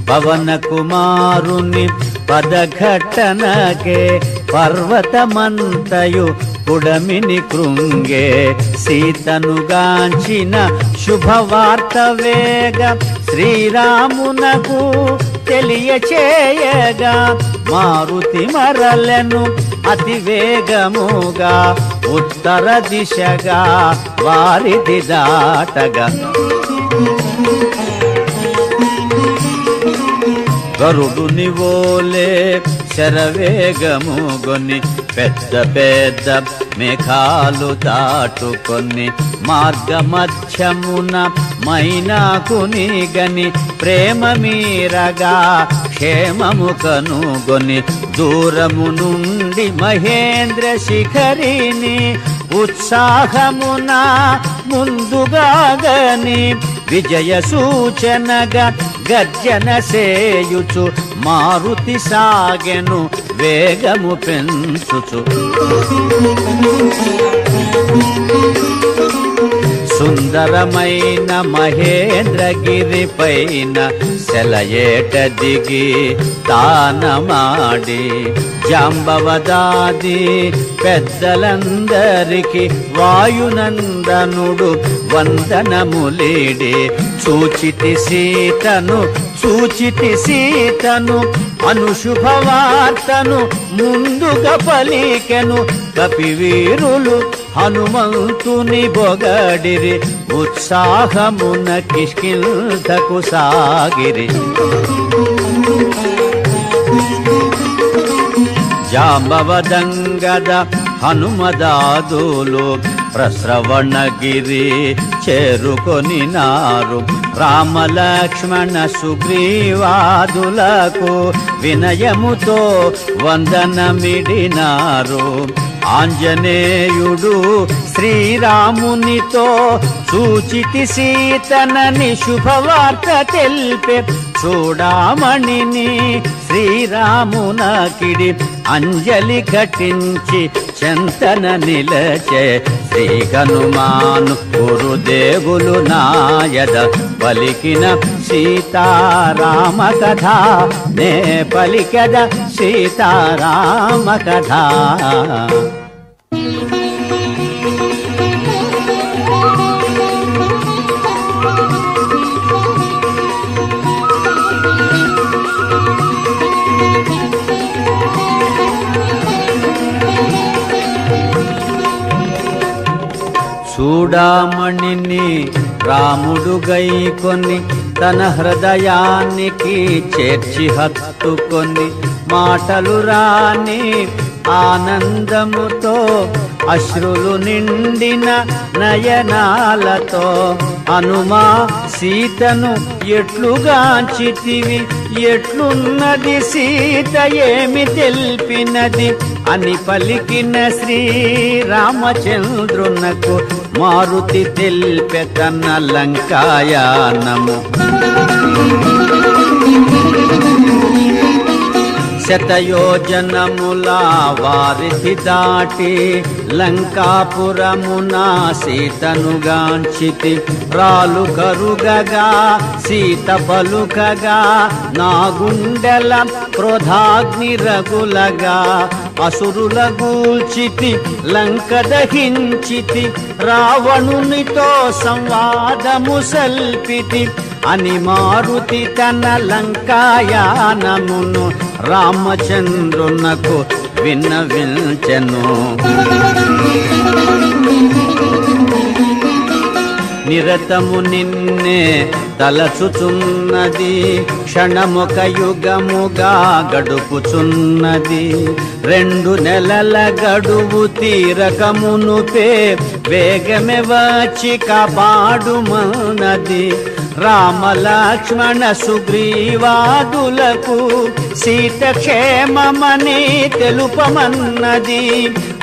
పవన కుమారుని పదఘట్టనకే పర్వతమంతయు పుడమిని కృంగే సీతను గాంచిన శుభవార్త వేగ శ్రీరామునకు తెలియచేయగా మారుతి మరలెను అతి వేగముగా ఉత్తర దిశగా వారిది దాటగా గరుడుని వోలే శరవేగముగొని పెద్ద పెద్ద మేఘాలు దాటుకొని మార్గమధ్యమున మైనాకుని గని ప్రేమ మీరగా క్షేమము కనుగొని దూరము నుండి మహేంద్ర శిఖరిని ఉత్సాహమున ముందుగా గని విజయ సూచనగా గర్జన సేయుచు మారుతి సాగెను వేగము పెంచుచు సుందరమైన మహేంద్రగిరి పైన సెలయేట దిగి తానమాడి జాంబవదాది పెద్దలందరికి వాయునందనుడు వందనములేడి చూచితి సీతను అనుశుభవార్తను ముందుగా పలికెను కపివీరులు హనుమంతుని బొగడిరి ఉత్సాహమున కిష్కింధకు సాగిరి జాంబవదంగద హనుమదాదులు ప్రశ్రవణగిరి చేరుకొని నారు రామలక్ష్మణ సుగ్రీవాదులకు వినయముతో వందనమిడినారు ఆంజనేయుడు శ్రీరామునితో సూచితి సీతనని శుభవార్త తెల్పే చూడామణిని శ్రీరామునకిడి అంజలి ఘటించి చెంతన నిలచే శ్రీ హనుమాను గురుదేవులు నాయద పలికిన సీతారామ కథ నే పలికద సీతారామ కథ. చూడామణిని రాముడు గైకొని తన హృదయానికి చేర్చి హత్తుకొని మాటలు రాని ఆనందముతో అశ్రులు నిండిన నయనాలతో హనుమా సీతను ఎట్లుగాంచితివి ఎట్లున్నది సీత ఏమి తెల్పినది అని పలికిన శ్రీరామచంద్రునకు మారుతి తెల్పె తన లంకాయానము. శతయోజనముల వారిధి దాటి లంకాపురమున సీతను గాంచితి రాలు కరుగగా సీత పలుకగా నా గుండెల క్రోధాగ్ని రగులగా అసురుల గూల్చితి లంక దహించితి రావణునితో సంవాదము సల్పితి అని మారుతి తన లంకాయానమును రామచంద్రునకు విన్నవించెను. నిరతము నిన్నే తలచుచున్నది క్షణముక యుగముగా గడుపుచున్నది 2 నెలల గడువు తీరకమునుపే వేగమే వచ్చి కాపాడుమన్నది. రామ లక్ష్మణ సుగ్రీవాదులకు సీత క్షేమమని తెలుపమన్నది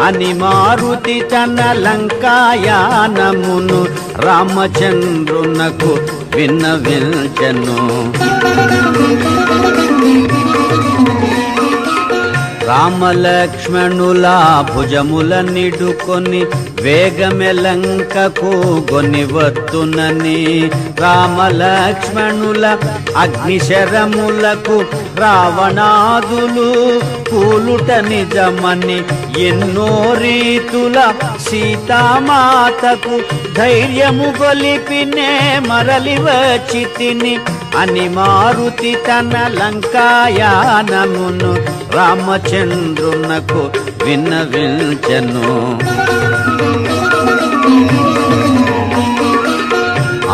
అని మారుతి తన లంకాయానమును రామచంద్రునకు విన్నవించెను. రామలక్ష్మణుల భుజముల నిడుకొని వేగమె లంకకు గొనివత్తునని రామలక్ష్మణుల అగ్నిశరములకు రావణాదులు కూలుట నిజమని ఎన్నో రీతుల సీతామాతకు ధైర్యము గొలిపినే మరలి వచ్చితిని అని మారుతి తన లంకాయానమును రామచంద్రునకు విన్నవించెను.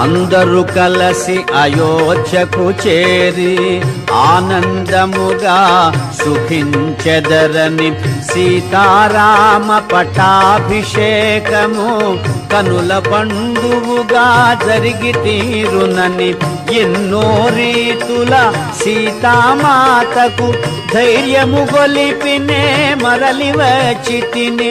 అందరూ కలసి అయోధ్యకు చేరి ఆనందముగా సుఖించెదరని సీతారామ పట్టాభిషేకము కనుల పండువుగా జరిగి తీరునని ఎన్నో రీతుల సీతామాతకు ధైర్యము గొలిపినే మరలి వచ్చితిని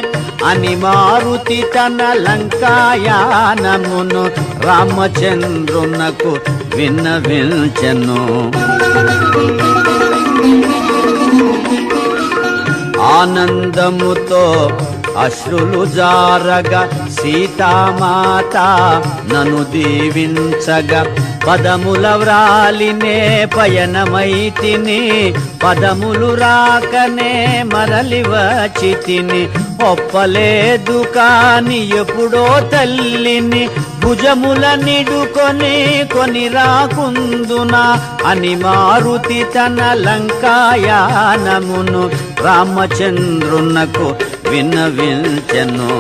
అని మారుతి తన లంకాయానమును రామచంద్రునకు విన్నవించెను. ఆనందముతో అశ్రులు జారగా సీతామాత నన్ను దీవించగా పదముల వ్రాలినే పయనమైతిని పదములు రాకనే మరలి వచ్చితిని ఒప్పలేదు కాని ఎప్పుడో తల్లిని భుజముల నిడుకొని కొని రాకుందునా అని మారుతి తన లంకాయానమును రామచంద్రునకు విన్నవించెను.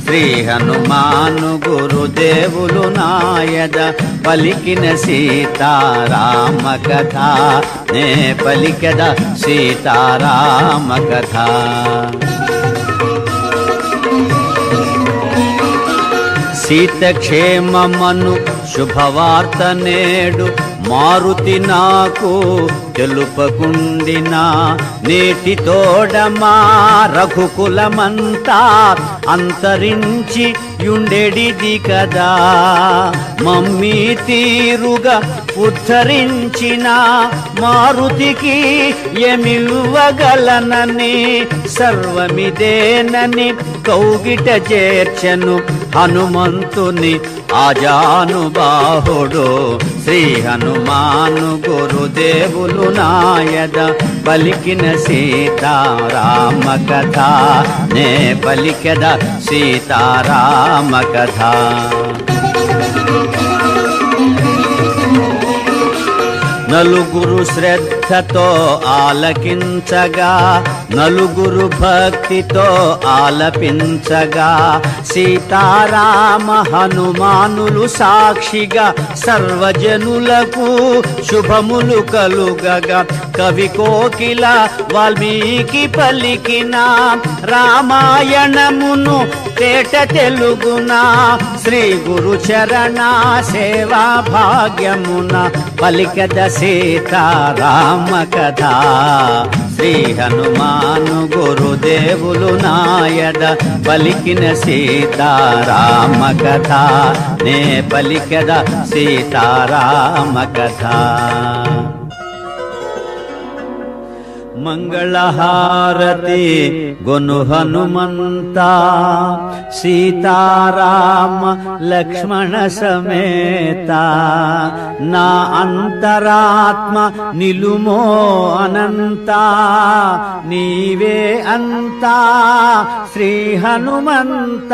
శ్రీ హనుమాను గురుదేవులు నాయద పలికిన సీతారామ కథ నే పలికద సీతారామ కథ. సీత క్షేమమను శుభవార్త నేడు మారుతి నాకు తెలుపకుండినా నేటి తోడమా రఘుకులమంతా అంతరించి యుండెడిది కదా మమ్మీ తీరుగా ఉద్ధరించిన మారుతికి ఏమివ్వగలనని సర్వమిదేనని కౌగిట చేర్చెను హనుమంతుని ఆజానుబాహుడు శ్రీ హనుమాను గురుదేవులు నాయద పలికిన సీతారామ కథ నే పలికెద సీతారామ కథ. నలుగురు శ్రద్ధతో ఆలకించగా నలుగురు భక్తితో ఆలపించగా సీతారామ హనుమానులు సాక్షిగా సర్వజనులకు శుభములు కలుగగా కవి కోకిల వాల్మీకి పలికిన రామాయణమును తేట తెలుగున శ్రీ గురు చరణ సేవా భాగ్యమున పలికద సీతారామ కథ శ్రీ హనుమాను గురుదేవులు నాయద పలికిన సీతారామ కథ నే పలికద సీతారామ కథ. మంగళహారతి గొను హనుమంత సీతారామ లక్ష్మణ సమేత నా అంతరాత్మ నిలుమో అనంత నీవే అంతా శ్రీ హనుమంత.